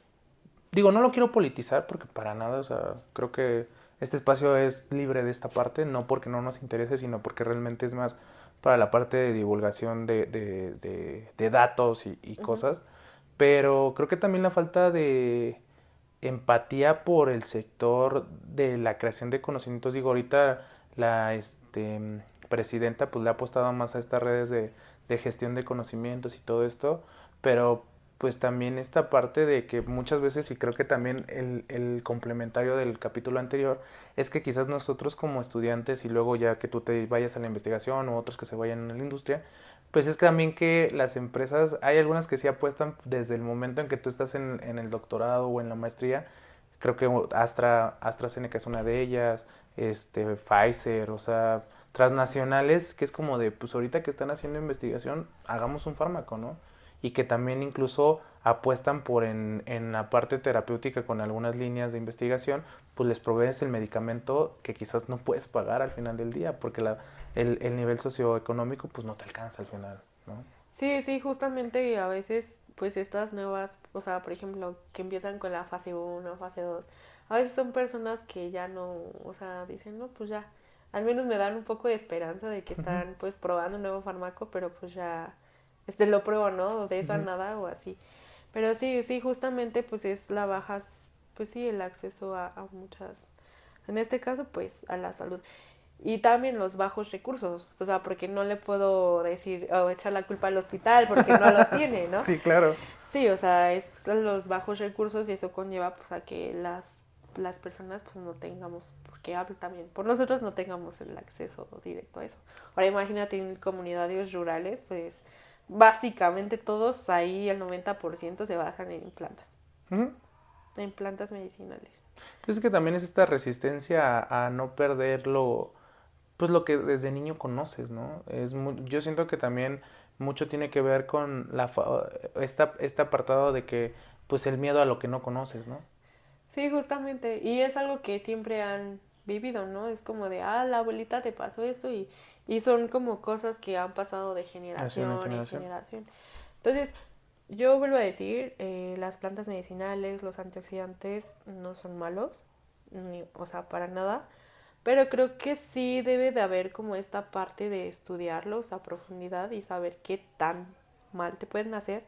digo, no lo quiero politizar porque para nada, o sea, creo que este espacio es libre de esta parte, no porque no nos interese, sino porque realmente es más para la parte de divulgación de datos y Ujú. cosas, pero creo que también la falta de empatía por el sector de la creación de conocimientos. Digo, ahorita la presidenta pues le ha apostado más a estas redes de gestión de conocimientos y todo esto, pero pues también esta parte de que muchas veces, y creo que también el complementario del capítulo anterior, es que quizás nosotros como estudiantes y luego ya que tú te vayas a la investigación o otros que se vayan a la industria, pues es también que las empresas, hay algunas que sí apuestan desde el momento en que tú estás en el doctorado o en la maestría. Creo que AstraZeneca es una de ellas, Pfizer, o sea, transnacionales, que es como de, pues ahorita que están haciendo investigación, hagamos un fármaco, ¿no? Y que también incluso apuestan por en la parte terapéutica con algunas líneas de investigación, pues les provees el medicamento que quizás no puedes pagar al final del día, porque el nivel socioeconómico pues no te alcanza al final, ¿no? Sí, sí, justamente a veces, pues estas nuevas, o sea, por ejemplo, que empiezan con la fase uno fase 2 a veces son personas que ya no, o sea, dicen, no, pues ya, al menos me dan un poco de esperanza de que Ujú, están pues probando un nuevo fármaco, pero pues ya, lo pruebo, ¿no? De eso a ujú. nada o así. Pero sí, sí, justamente pues es la baja, pues sí, el acceso a muchas, en este caso pues a la salud. Y también los bajos recursos, o sea, porque no le puedo decir o echar la culpa al hospital porque no lo tiene, ¿no? Sí, claro. Sí, o sea, es los bajos recursos y eso conlleva pues a que las personas pues no tengamos, porque hablo también, por nosotros no tengamos el acceso directo a eso. Ahora imagínate en comunidades rurales, pues básicamente todos ahí el 90% se basan en plantas. Ujú. en plantas medicinales. Pues es que también es esta resistencia a no perder pues lo que desde niño conoces, ¿no? Yo siento que también mucho tiene que ver con este apartado de que, pues el miedo a lo que no conoces, ¿no? Sí, justamente, y es algo que siempre han vivido, ¿no? Es como de, la abuelita te pasó eso y son como cosas que han pasado de Hace una generación en generación. generación. Entonces, yo vuelvo a decir, las plantas medicinales, los antioxidantes no son malos, o sea, para nada, pero creo que sí debe de haber como esta parte de estudiarlos a profundidad y saber qué tan mal te pueden hacer.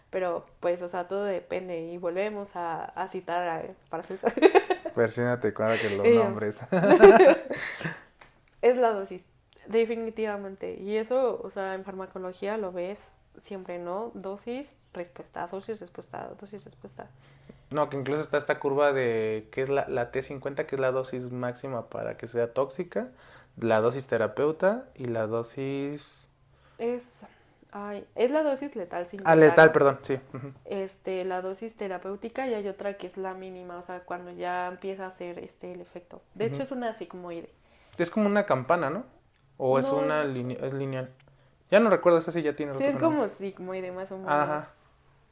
Pero pues, o sea, todo depende y volvemos a citar a Paracelso. Persínate cuando que los Eh, nombres. es la dosis, definitivamente. Y eso, o sea, en farmacología lo ves siempre, ¿no? Dosis, respuesta, dosis, respuesta. No, que incluso está esta curva de que es la T50, que es la dosis máxima para que sea tóxica, la dosis terapeuta y la dosis... Es, es la dosis letal Ah, 50, letal, ¿no? perdón, sí. Ujú. La dosis terapéutica y hay otra que es la mínima, o sea, cuando ya empieza a hacer el efecto. De hecho, Ujú. es una sigmoide. Es como una campana, ¿no? O es No, es lineal. Ya no recuerdo, esa sí ya tiene sí rato es que no. como sigmoide, más o menos. Ajá.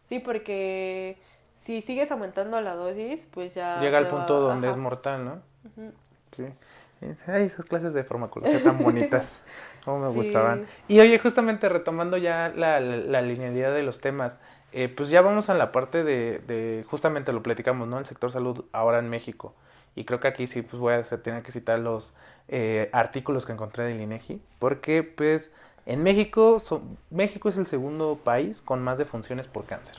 Sí, porque si sigues aumentando la dosis, pues ya Llega se al punto va, donde es ajá. mortal, ¿no? Ujú. Sí. Ay, esas clases de farmacología tan bonitas. Cómo me gustaban. Sí, Y oye, justamente retomando ya la linealidad de los temas, pues ya vamos a la parte justamente lo platicamos, ¿no? El sector salud ahora en México. Y creo que aquí sí, pues tener que citar los artículos que encontré del INEGI, porque pues en México, México es el segundo país con más defunciones por cáncer.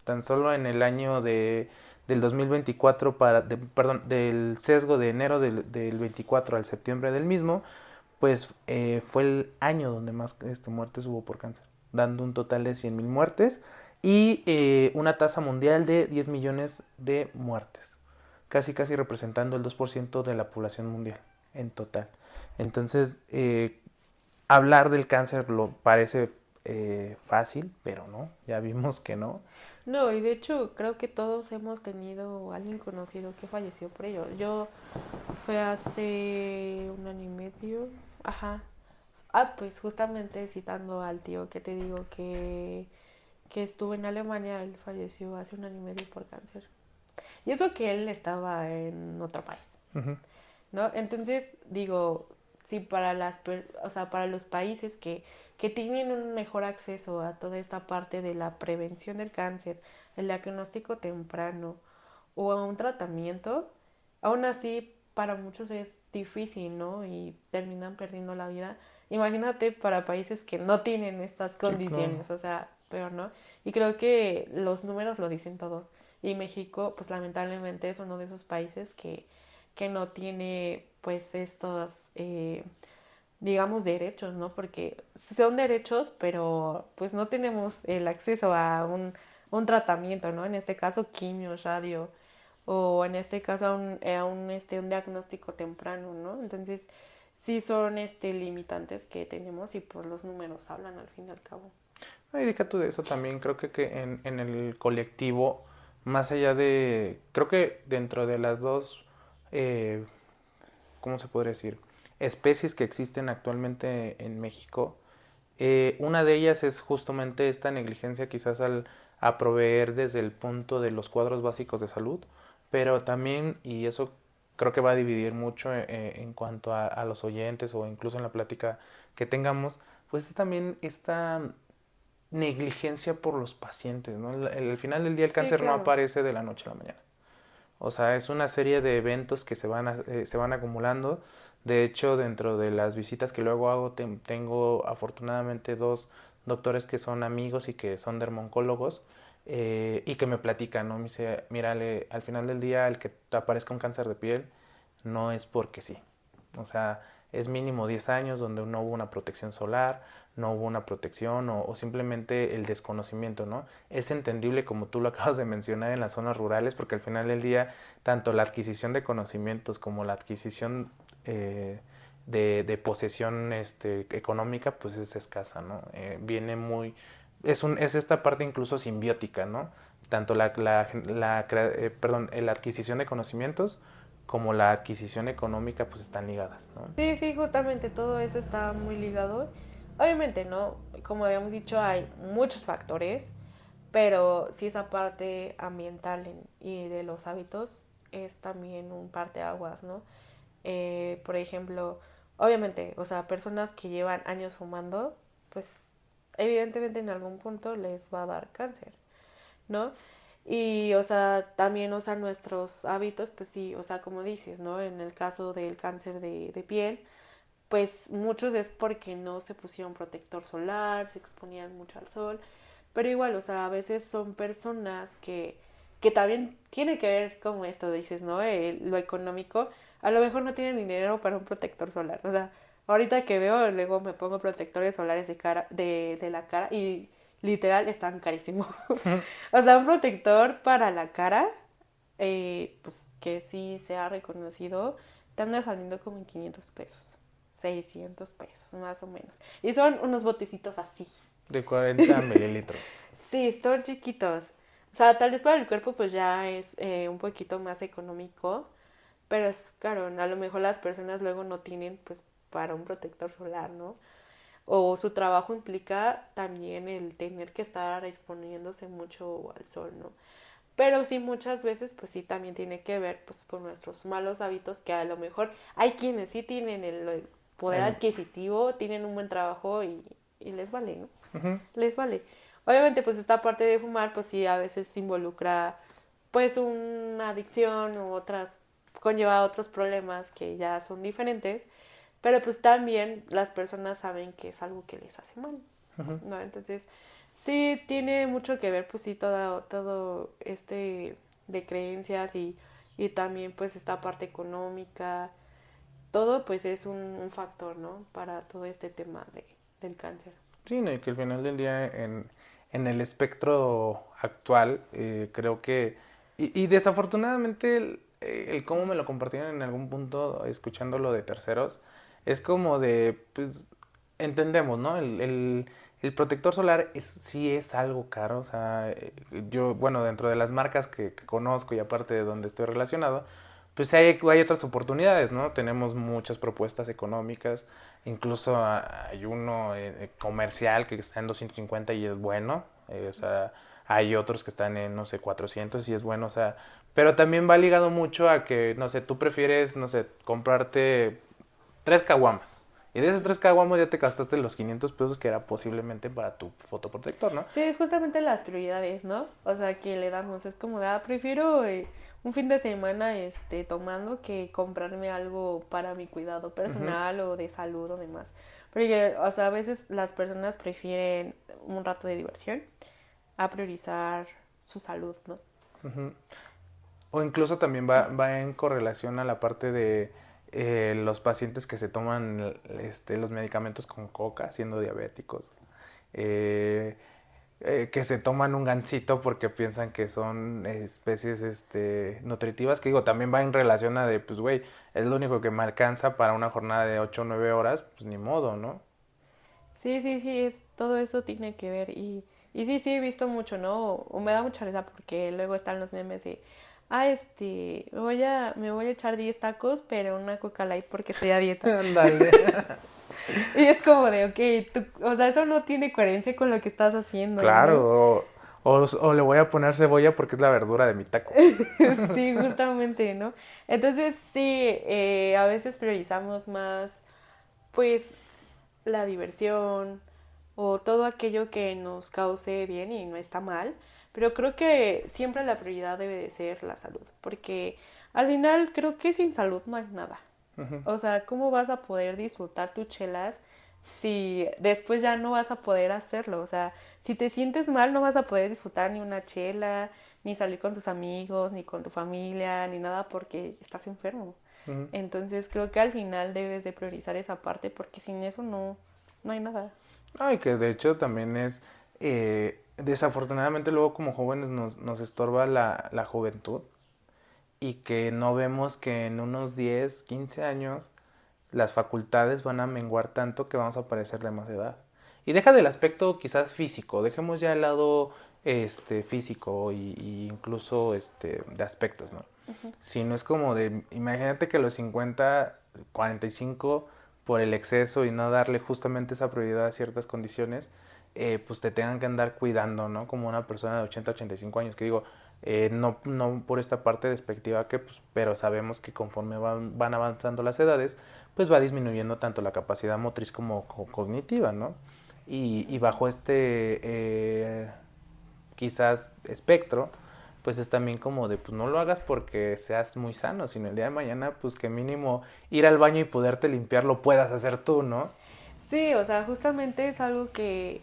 Tan solo en el año del 2024, perdón, del sesgo de enero del 24 al septiembre del mismo, pues fue el año donde más muertes hubo por cáncer, dando un total de 100.000 muertes y una tasa mundial de 10 millones de muertes, casi casi representando el 2% de la población mundial en total. Entonces, hablar del cáncer lo parece fácil, pero no, ya vimos que no. no, y de hecho creo que todos hemos tenido alguien conocido que falleció por ello. Yo fue hace un año y medio, ajá. Pues justamente citando al tío que te digo que estuvo en Alemania, él falleció hace un año y medio por cáncer. Y eso que él estaba en otro país, Ujú. ¿no? Entonces, digo, sí, para o sea, para los países que tienen un mejor acceso a toda esta parte de la prevención del cáncer, el diagnóstico temprano o a un tratamiento, aún así para muchos es difícil, ¿no? Y terminan perdiendo la vida. Imagínate para países que no tienen estas Sí, claro. condiciones, o sea, peor, ¿no? Y creo que los números lo dicen todo. Y México, pues lamentablemente es uno de esos países que no tiene, pues, estos, digamos, derechos, ¿no? Porque son derechos, pero pues no tenemos el acceso a un tratamiento, ¿no? En este caso, quimio, radio, o en este caso un diagnóstico temprano, ¿no? Entonces, sí son limitantes que tenemos y pues los números hablan al fin y al cabo. Y deja tú de eso también, creo que en el colectivo, más allá creo que dentro de las dos, eh, ¿cómo se podría decir? Especies que existen actualmente en México, una de ellas es justamente esta negligencia quizás a proveer desde el punto de los cuadros básicos de salud, pero también, y eso creo que va a dividir mucho en cuanto a los oyentes o incluso en la plática que tengamos, pues también esta negligencia por los pacientes, ¿no? Al final del día el Sí, cáncer no claro. aparece de la noche a la mañana. O sea, es una serie de eventos que se van acumulando. De hecho, dentro de las visitas que luego hago, tengo afortunadamente dos doctores que son amigos y que son dermocólogos y que me platican, ¿no? Me dice, mira, al final del día el que te aparezca un cáncer de piel no es porque sí. O sea, es mínimo 10 años donde no hubo una protección solar, no hubo una protección o simplemente el desconocimiento, ¿no? Es entendible como tú lo acabas de mencionar en las zonas rurales porque al final del día tanto la adquisición de conocimientos como la adquisición de posesión económica pues es escasa, ¿no? Viene muy, es esta parte incluso simbiótica, ¿no? Tanto la adquisición de conocimientos como la adquisición económica pues están ligadas, ¿no? Sí, sí, justamente todo eso está muy ligado. Obviamente, ¿no? Como habíamos dicho, hay muchos factores, pero sí esa parte ambiental y de los hábitos es también un parteaguas, ¿no? Por ejemplo, obviamente, o sea, personas que llevan años fumando, pues evidentemente en algún punto les va a dar cáncer, ¿no? Y, o sea, también, o sea, nuestros hábitos, pues sí, o sea, como dices, ¿no? En el caso del cáncer de piel, pues muchos es porque no se pusieron protector solar, se exponían mucho al sol, pero igual, o sea, a veces son personas que también tiene que ver como esto, dices, ¿no? Lo económico, a lo mejor no tienen dinero para un protector solar, o sea, ahorita que veo, luego me pongo protectores solares de la cara y literal están carísimos. O sea, un protector para la cara, pues que sí se ha reconocido, te anda saliendo como en 500 pesos, 600 pesos, más o menos. Y son unos botecitos así. De 40 mililitros. Sí, son chiquitos. O sea, tal vez para el cuerpo pues ya es un poquito más económico, pero es caro. A lo mejor las personas luego no tienen pues para un protector solar, ¿no? O su trabajo implica también el tener que estar exponiéndose mucho al sol, ¿no? Pero sí, muchas veces, pues sí, también tiene que ver pues con nuestros malos hábitos, que a lo mejor hay quienes sí tienen el poder El- adquisitivo, tienen un buen trabajo y les vale, ¿no? Ujú. Les vale. Obviamente, pues esta parte de fumar, pues sí, a veces involucra pues una adicción u otras, conlleva otros problemas que ya son diferentes, pero pues también las personas saben que es algo que les hace mal, ¿no? Entonces, sí tiene mucho que ver, pues sí, todo este de creencias y también pues esta parte económica, todo pues es un factor, ¿no? Para todo este tema del cáncer. Sí, no, y que al final del día en el espectro actual creo que, y desafortunadamente el cómo me lo compartieron en algún punto escuchándolo de terceros, es como de, pues entendemos, ¿no? El protector solar sí es algo caro, o sea, yo, bueno, dentro de las marcas que conozco y aparte de donde estoy relacionado, pues hay otras oportunidades, ¿no? Tenemos muchas propuestas económicas, incluso hay uno comercial que está en 250 y es bueno, o sea, hay otros que están en, no sé, 400 y es bueno, o sea, pero también va ligado mucho a que, no sé, tú prefieres, no sé, comprarte 3 caguamas. Y de esas 3 caguamas ya te gastaste los 500 pesos que era posiblemente para tu fotoprotector, ¿no? Sí, justamente las prioridades, ¿no? O sea, que le damos, es como de, prefiero un fin de semana tomando que comprarme algo para mi cuidado Ujú, personal o de salud o demás. Porque, o sea, a veces las personas prefieren un rato de diversión a priorizar su salud, ¿no? ujú. O incluso también va en correlación a la parte de los pacientes que se toman los medicamentos con coca, siendo diabéticos. Eh, que se toman un gansito porque piensan que son especies nutritivas, que digo, también va en relación a de, pues, güey, es lo único que me alcanza para una jornada de 8 o 9 horas, pues ni modo, ¿no? Sí, sí, sí, todo eso tiene que ver y sí, sí he visto mucho, ¿no? O me da mucha risa porque luego están los memes de, me voy a echar 10 tacos, pero una Coca Light porque estoy a dieta. Ándale. Y es como de, ok, o sea, eso no tiene coherencia con lo que estás haciendo, ¿no? Claro, o le voy a poner cebolla porque es la verdura de mi taco. Sí, justamente, ¿no? Entonces, sí, a veces priorizamos más, pues, la diversión o todo aquello que nos cause bien y no está mal, pero creo que siempre la prioridad debe de ser la salud, porque al final creo que sin salud no hay nada. Ujú. O sea, ¿cómo vas a poder disfrutar tus chelas si después ya no vas a poder hacerlo? O sea, si te sientes mal no vas a poder disfrutar ni una chela, ni salir con tus amigos, ni con tu familia, ni nada porque estás enfermo. Ujú. Entonces creo que al final debes de priorizar esa parte porque sin eso no hay nada. Ay, que de hecho también es, desafortunadamente luego como jóvenes nos estorba la juventud y que no vemos que en unos 10 15 años las facultades van a menguar tanto que vamos a parecer de más edad. Y deja del aspecto quizás físico, dejemos ya el lado físico y incluso de aspectos, ¿no? Si no es como de, imagínate que a los 50, 45, por el exceso y no darle justamente esa prioridad a ciertas condiciones, pues te tengan que andar cuidando, ¿no? Como una persona de 80, 85 años, que digo, no por esta parte despectiva que, pues, pero sabemos que conforme van avanzando las edades, pues va disminuyendo tanto la capacidad motriz como cognitiva, ¿no? Y bajo quizás espectro, pues es también como de, pues no lo hagas porque seas muy sano, sino el día de mañana, pues que mínimo ir al baño y poderte limpiar lo puedas hacer tú, ¿no? Sí, o sea, justamente es algo que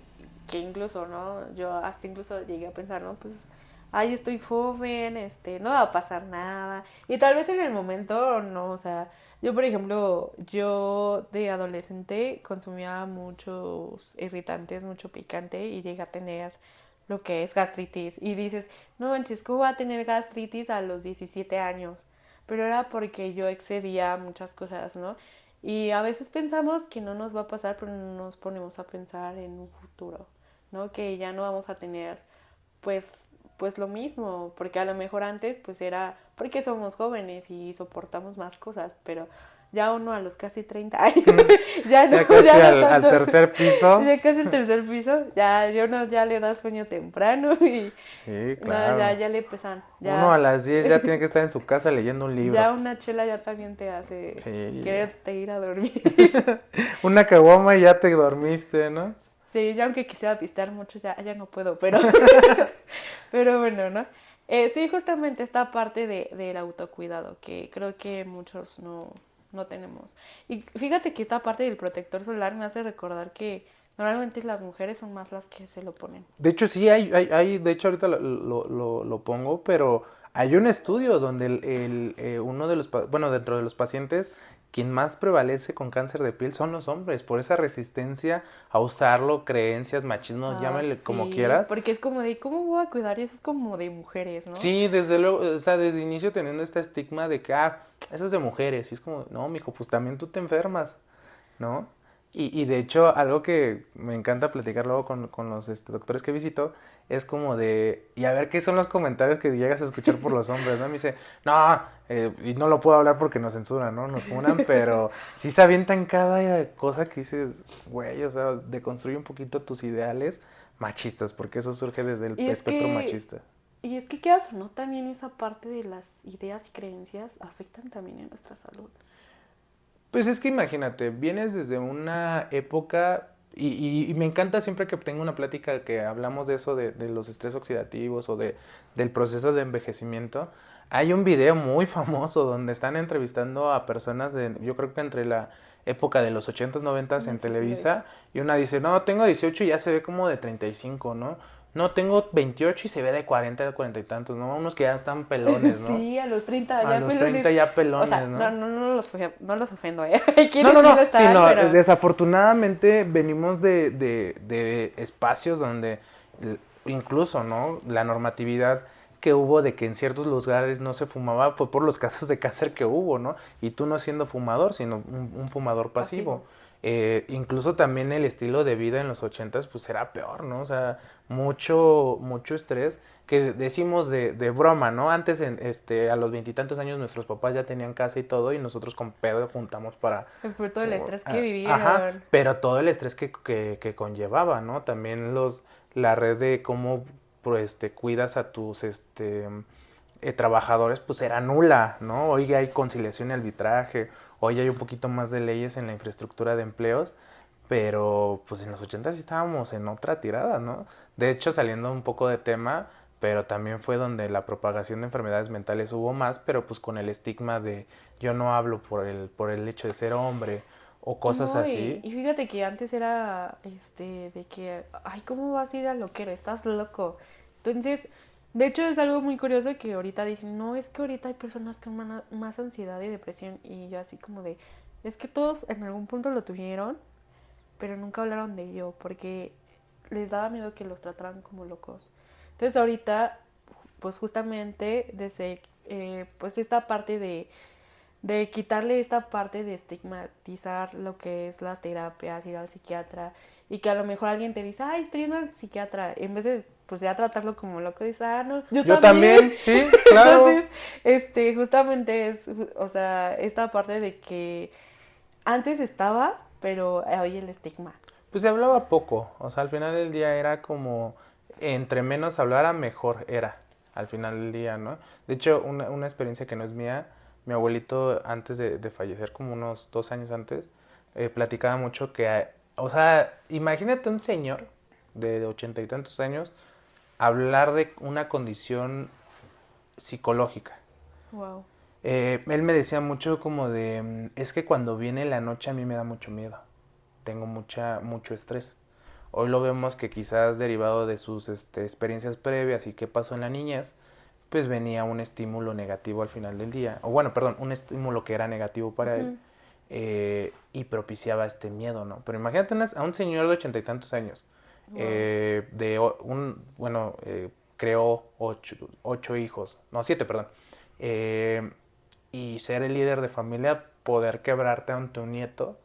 incluso, ¿no? Yo hasta incluso llegué a pensar, ¿no? Pues, ay, estoy joven, no va a pasar nada. Y tal vez en el momento, no, o sea, yo, por ejemplo, yo de adolescente consumía muchos irritantes, mucho picante y llegué a tener lo que es gastritis. Y dices, no manches, ¿cómo va a tener gastritis a los 17 años? Pero era porque yo excedía muchas cosas, ¿no? Y a veces pensamos que no nos va a pasar, pero no nos ponemos a pensar en un futuro, ¿no? Que ya no vamos a tener, pues, pues lo mismo, porque a lo mejor antes, pues era porque somos jóvenes y soportamos más cosas, pero ya uno a los casi 30 años, ya no, Ya casi ya no al tanto, tercer piso. ya casi el tercer piso, ya yo no, ya le da sueño temprano y Sí, no, ya, claro. ya le pesan, Uno a ya, las 10 ya tiene que estar en su casa leyendo un libro. ya una chela ya también te hace Sí. quererte ir a dormir. Una caguama y ya te dormiste, ¿no? Sí, ya aunque quisiera pistear mucho, ya no puedo, pero, pero bueno, ¿no? Sí, justamente esta parte del autocuidado, que creo que muchos no tenemos. Y fíjate que esta parte del protector solar me hace recordar que normalmente las mujeres son más las que se lo ponen. De hecho, sí, de hecho ahorita lo pongo, pero hay un estudio donde uno de bueno, dentro de los pacientes, quien más prevalece con cáncer de piel son los hombres, por esa resistencia a usarlo, creencias, machismo, Ah, llámale como sí, quieras. porque es como de, ¿cómo voy a cuidar? Y eso es como de mujeres, ¿no? Sí, desde luego, o sea, desde inicio teniendo este estigma de que, eso es de mujeres, y es como, no, mijo, pues también tú te enfermas, ¿no? Y de hecho, algo que me encanta platicar luego con los doctores que visito, es como de, y a ver qué son los comentarios que llegas a escuchar por los hombres, ¿no? Me dice, no, y no lo puedo hablar porque nos censuran, ¿no? Nos funan, pero sí se avientan cada cosa que dices, güey, o sea, deconstruye un poquito tus ideales machistas, porque eso surge desde el Y es espectro que machista. Y es que quieras o no, también esa parte de las ideas y creencias afectan también en nuestra salud. Pues es que imagínate, vienes desde una época y me encanta siempre que tengo una plática que hablamos de eso, de los estrés oxidativos o del proceso de envejecimiento. Hay un video muy famoso donde están entrevistando a personas yo creo que entre la época de los 80s, 90s en Sí, sí, lo he visto. Televisa, y una dice, no, tengo 18 y ya se ve como de 35, ¿no? No, tengo 28 y se ve de 40, de 40 y tantos, ¿no? Unos que ya están pelones, ¿no? Sí, a los 30 A ya los pelones. 30 ya O pelones, sea, ¿no? no los ofendo, ¿eh? Hay No, quienes no, sí no, lo están, sino pero... desafortunadamente venimos de espacios donde incluso, ¿no? La normatividad que hubo de que en ciertos lugares no se fumaba fue por los casos de cáncer que hubo, ¿no? Y tú no siendo fumador, sino un fumador pasivo. Pasivo. Incluso también el estilo de vida en los 80s pues era peor, ¿no? O sea, mucho estrés que decimos de broma, ¿no? Antes a los 20 y tantos años nuestros papás ya tenían casa y todo y nosotros con pedo juntamos para... Por todo el estrés que Ajá, vivieron. pero todo el estrés que conllevaba, ¿no? También la red de cómo pues, cuidas a tus trabajadores pues era nula, ¿no? Hoy hay conciliación y arbitraje, hoy hay un poquito más de leyes en la infraestructura de empleos, pero pues en los 80 sí estábamos en otra tirada, ¿no? De hecho, saliendo un poco de tema, pero también fue donde la propagación de enfermedades mentales hubo más, pero pues con el estigma de yo no hablo por el hecho de ser hombre o cosas No, así. y fíjate que antes era, de que, ay, ¿cómo vas a ir a loquero? Estás loco. Entonces, de hecho es algo muy curioso que ahorita dicen, no, es que ahorita hay personas con más ansiedad y depresión y yo así como de, es que todos en algún punto lo tuvieron, pero nunca hablaron de ello porque les daba miedo que los trataran como locos. Entonces ahorita, pues justamente desde, pues esta parte de quitarle esta parte de estigmatizar lo que es las terapias, ir al psiquiatra y que a lo mejor alguien te dice, ay, estoy yendo al psiquiatra, en vez de pues ya tratarlo como loco, dices, ah, no, Yo también, sí, claro. Entonces, justamente es, o sea, esta parte de que antes estaba, pero hoy el estigma. Pues se hablaba poco, o sea, al final del día era como, entre menos hablara, mejor era, al final del día, ¿no? De hecho, una experiencia que no es mía, mi abuelito antes de fallecer, como unos 2 años antes, platicaba mucho que, o sea, imagínate un señor de 80 y tantos años hablar de una condición psicológica. Wow. Él me decía mucho como de, es que cuando viene la noche a mí me da mucho miedo, tengo mucho estrés. Hoy lo vemos que quizás derivado de sus experiencias previas y qué pasó en la niñez, pues venía un estímulo negativo al final del día, o bueno, perdón, un estímulo que era negativo para él, Uh-huh. y propiciaba este miedo, ¿no? Pero imagínate a un señor de 80 y tantos años, Wow. creó ocho hijos, no, 7, perdón, eh, y ser el líder de familia, poder quebrarte ante un nieto,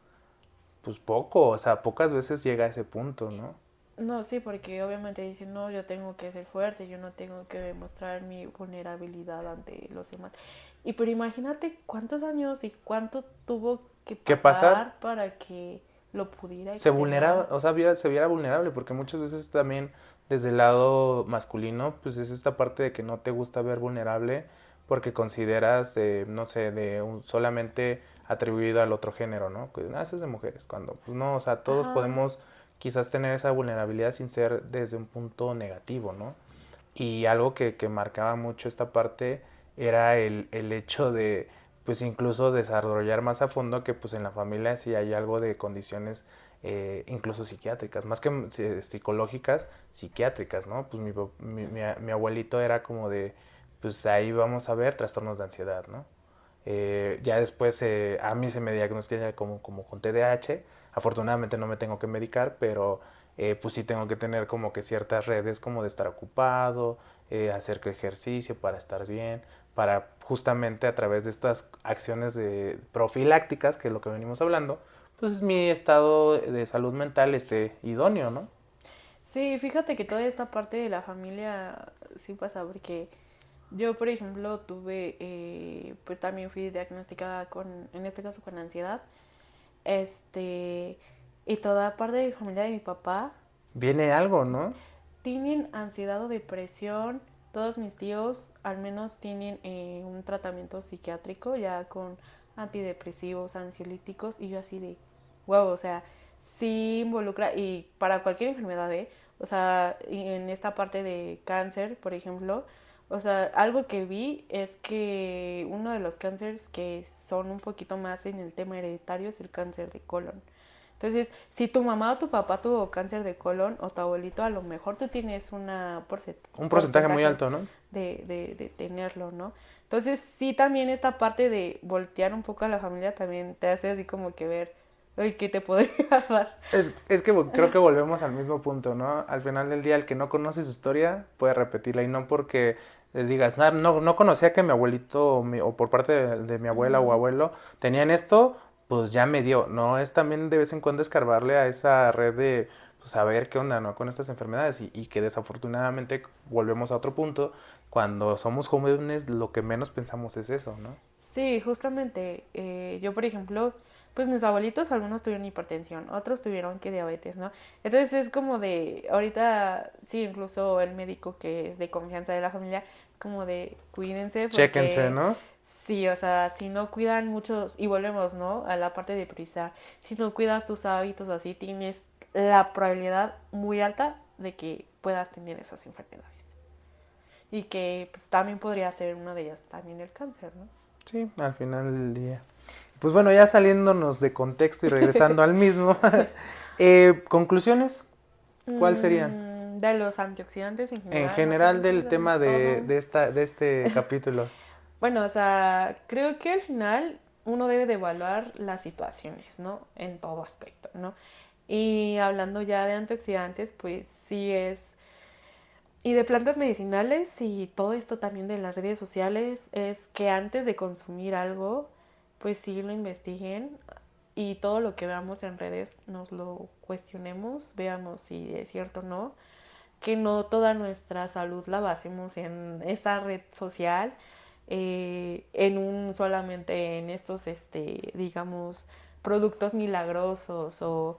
pues poco, o sea, pocas veces llega a ese punto, ¿no? No, sí, porque obviamente dicen, no, yo tengo que ser fuerte, yo no tengo que demostrar mi vulnerabilidad ante los demás. Y pero imagínate cuántos años y cuánto tuvo que ¿Qué pasa? pasar para que lo pudiera Se vulneraba, externar. o sea, se viera vulnerable, porque muchas veces también desde el lado masculino, pues es esta parte de que no te gusta ver vulnerable porque consideras, no sé, solamente atribuido al otro género, ¿no? Que eso es de mujeres, cuando, pues no, o sea, todos Ajá. podemos quizás tener esa vulnerabilidad sin ser desde un punto negativo, ¿no? Y algo que marcaba mucho esta parte era el hecho de, pues incluso desarrollar más a fondo que pues en la familia sí hay algo de condiciones, incluso psiquiátricas, más que psicológicas, psiquiátricas, ¿no? Pues mi abuelito era como de, pues ahí vamos a ver trastornos de ansiedad, ¿no? Ya después a mí se me diagnostica como con TDAH. Afortunadamente no me tengo que medicar, pero pues sí tengo que tener como que ciertas redes como de estar ocupado, hacer ejercicio para estar bien, para justamente a través de estas acciones de profilácticas, que es lo que venimos hablando, pues mi estado de salud mental esté idóneo, ¿no? Sí, fíjate que toda esta parte de la familia sí pasa, porque yo, por ejemplo, tuve, pues también fui diagnosticada con, en este caso, con ansiedad. Este, y toda parte de mi familia de mi papá Viene algo, ¿no? tienen ansiedad o depresión. Todos mis tíos al menos tienen un tratamiento psiquiátrico ya con antidepresivos, ansiolíticos y yo así de, wow, o sea, sí involucra y para cualquier enfermedad, o sea, en esta parte de cáncer, por ejemplo, o sea, algo que vi es que uno de los cánceres que son un poquito más en el tema hereditario es el cáncer de colon. Entonces, si tu mamá o tu papá tuvo cáncer de colon o tu abuelito, a lo mejor tú tienes una Un porcentaje muy porcentaje alto, ¿no? de tenerlo, ¿no? Entonces, sí, también esta parte de voltear un poco a la familia también te hace así como que ver, ay, ¿qué te podría dar? Es que creo que volvemos al mismo punto, ¿no? Al final del día, el que no conoce su historia puede repetirla y no porque le digas, no conocía que mi abuelito o por parte de mi abuela o Ujú. abuelo tenían esto, pues ya me dio. No, es también de vez en cuando escarbarle a esa red de pues, saber qué onda, ¿no? Con estas enfermedades y que desafortunadamente volvemos a otro punto. Cuando somos jóvenes, lo que menos pensamos es eso, ¿no? Sí, justamente, yo por ejemplo, pues mis abuelitos, algunos tuvieron hipertensión, otros tuvieron que diabetes, ¿no? Entonces es como de, ahorita sí, incluso el médico que es de confianza de la familia, es como de cuídense Chéquense, porque ¿no? sí, o sea, si no cuidan muchos, y volvemos, ¿no? A la parte de priorizar, si no cuidas tus hábitos así, tienes la probabilidad muy alta de que puedas tener esas enfermedades. Y que pues también podría ser una de ellas también el cáncer, ¿no? Sí, al final del día. Pues bueno, ya saliéndonos de contexto y regresando al mismo, conclusiones, ¿cuáles serían? De los antioxidantes en En general, ¿no? general del De tema todo. de este capítulo. Bueno, o sea, creo que al final uno debe de evaluar las situaciones, ¿no? En todo aspecto, ¿no? Y hablando ya de antioxidantes, pues sí es... Y de plantas medicinales y todo esto también de las redes sociales es que antes de consumir algo, pues sí lo investiguen y todo lo que veamos en redes nos lo cuestionemos, veamos si es cierto o no, que no toda nuestra salud la basemos en esa red social, solamente en estos, digamos, productos milagrosos o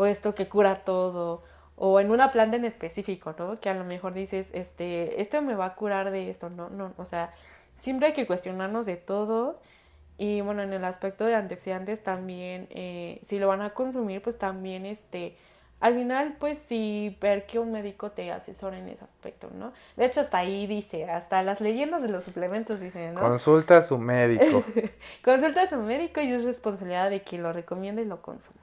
esto que cura todo, o en una planta en específico, ¿no? Que a lo mejor dices, esto me va a curar de esto, no, no, o sea, siempre hay que cuestionarnos de todo. Y bueno, en el aspecto de antioxidantes también, si lo van a consumir, pues también al final, pues sí, ver que un médico te asesore en ese aspecto, ¿no? De hecho, hasta ahí dice, hasta las leyendas de los suplementos dicen, ¿no? Consulta a su médico. Consulta a su médico y es responsabilidad de quien lo recomiende y lo consuma.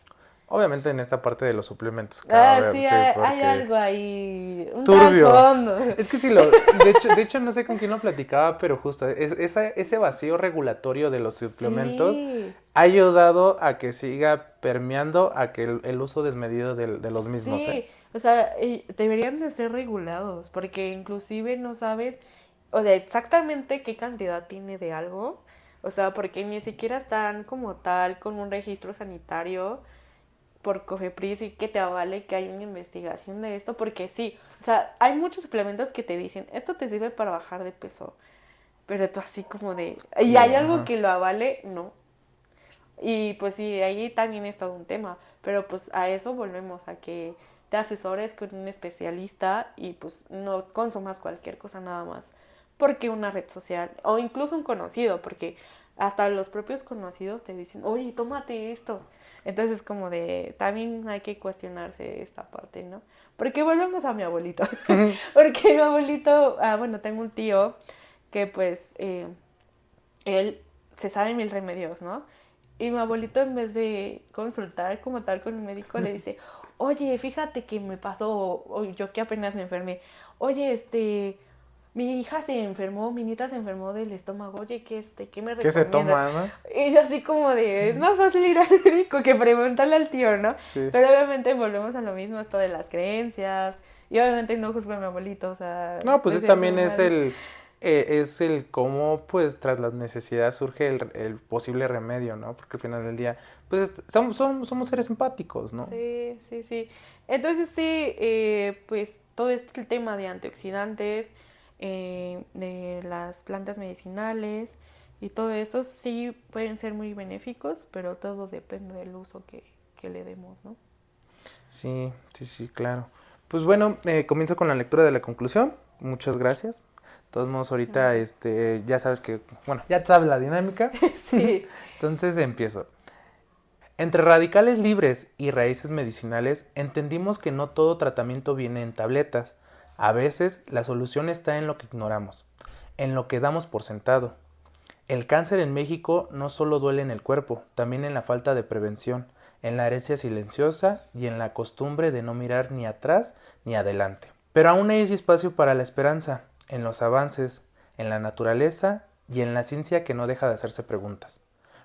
Obviamente en esta parte de los suplementos. Claro, Sí, sí, hay algo ahí, un turbio. trasfondo. Es que sí, de hecho no sé con quién lo platicaba, pero justo ese vacío regulatorio de los suplementos Sí. ha ayudado a que siga permeando a que el uso desmedido de los mismos, Sí, o sea, deberían de ser regulados, porque inclusive no sabes, o sea, exactamente qué cantidad tiene de algo, o sea, porque ni siquiera están como tal con un registro sanitario por COFEPRIS y que te avale que hay una investigación de esto, porque sí, o sea, hay muchos suplementos que te dicen, esto te sirve para bajar de peso, pero tú así como de, ¿y hay algo Ajá. que lo avale? No. Y pues sí, ahí también es todo un tema, pero pues a eso volvemos, a que te asesores con un especialista y pues no consumas cualquier cosa nada más, porque una red social o incluso un conocido, porque hasta los propios conocidos te dicen, oye, tómate esto. Entonces como de, también hay que cuestionarse esta parte, ¿no? Porque volvemos a mi abuelito, porque mi abuelito, bueno, tengo un tío que pues él se sabe mil remedios, ¿no? Y mi abuelito en vez de consultar como tal con un médico le dice, oye, fíjate que me pasó, o yo que apenas me enfermé, oye, mi hija se enfermó, mi nieta se enfermó del estómago, oye, ¿qué me ¿Qué se recomienda? toma, no? Y yo así como de, es más fácil ir al médico que preguntarle al tío, ¿no? Sí. Pero obviamente volvemos a lo mismo, esto de las creencias, y obviamente no juzgo a mi abuelito, o sea, No, pues es también humano. es el cómo, pues, tras las necesidades surge el posible remedio, ¿no? Porque al final del día, pues, somos seres empáticos, ¿no? Sí, sí, sí. Entonces sí, pues todo este tema de antioxidantes, de las plantas medicinales y todo eso sí pueden ser muy benéficos, pero todo depende del uso que le demos, ¿no? Sí, sí, sí, claro. Pues bueno, comienzo con la lectura de la conclusión. Muchas gracias. De todos modos, ahorita, Vale. ya sabes que, bueno, ya sabes la dinámica. Sí. Entonces empiezo. Entre radicales libres y raíces medicinales, entendimos que no todo tratamiento viene en tabletas. A veces la solución está en lo que ignoramos, en lo que damos por sentado. El cáncer en México no solo duele en el cuerpo, también en la falta de prevención, en la herencia silenciosa y en la costumbre de no mirar ni atrás ni adelante. Pero aún hay espacio para la esperanza, en los avances, en la naturaleza y en la ciencia que no deja de hacerse preguntas.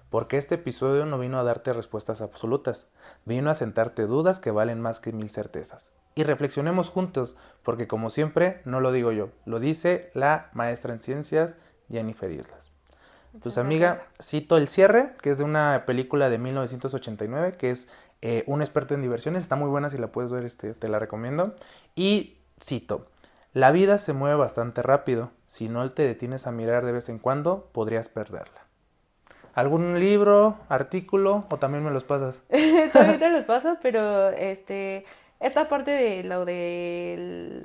Porque este episodio no vino a darte respuestas absolutas, vino a sentarte dudas que valen más que 1000 certezas. Y reflexionemos juntos, porque como siempre, no lo digo yo, lo dice la maestra en ciencias, Jennifer Islas. Pues Muchas gracias. amiga, cito el cierre, que es de una película de 1989, que es un experto en diversiones, está muy buena si la puedes ver, te la recomiendo. Y cito, la vida se mueve bastante rápido, si no te detienes a mirar de vez en cuando, podrías perderla. ¿Algún libro, artículo o también me los pasas? Todavía te los paso, pero esta parte de lo de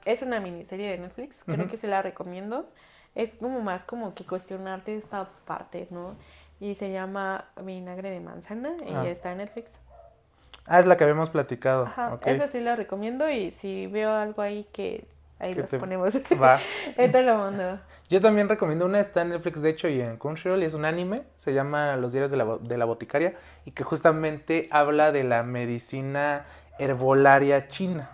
es una miniserie de Netflix, creo Ujú. que se la recomiendo. Es como más como que cuestionarte esta parte, ¿no? Y se llama Vinagre de Manzana y Ah. está en Netflix. Es la que habíamos platicado, Ajá, ok. esa sí la recomiendo y si veo algo ahí que ahí Que los te ponemos. va. Ahí te lo mando. Yo también recomiendo una, está en Netflix de hecho y en Crunchyroll, y es un anime, se llama Los diarios de la boticaria y que justamente habla de la medicina herbolaria china.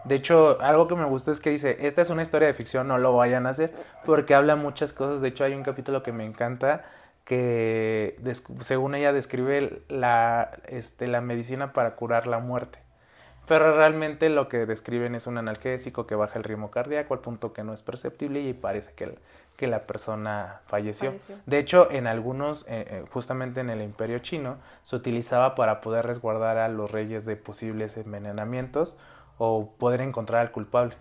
De hecho, algo que me gustó es que dice, esta es una historia de ficción, no lo vayan a hacer, porque habla muchas cosas. De hecho, hay un capítulo que me encanta que, según ella, describe la medicina para curar la muerte. Pero realmente lo que describen es un analgésico que baja el ritmo cardíaco al punto que no es perceptible y parece que la persona falleció. De hecho, en algunos, justamente en el Imperio Chino, se utilizaba para poder resguardar a los reyes de posibles envenenamientos o poder encontrar al culpable.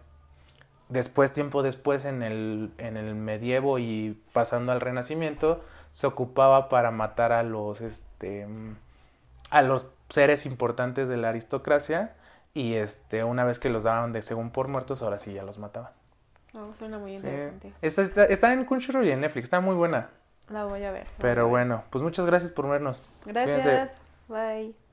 Después, tiempo después, en el medievo y pasando al Renacimiento, se ocupaba para matar a los seres importantes de la aristocracia y una vez que los daban de según por muertos, ahora sí ya los mataban. No, suena muy interesante. Está en Crunchyroll y en Netflix, está muy buena. La voy a ver. Pero bueno, pues muchas gracias por vernos. Gracias. Cuídense. Bye.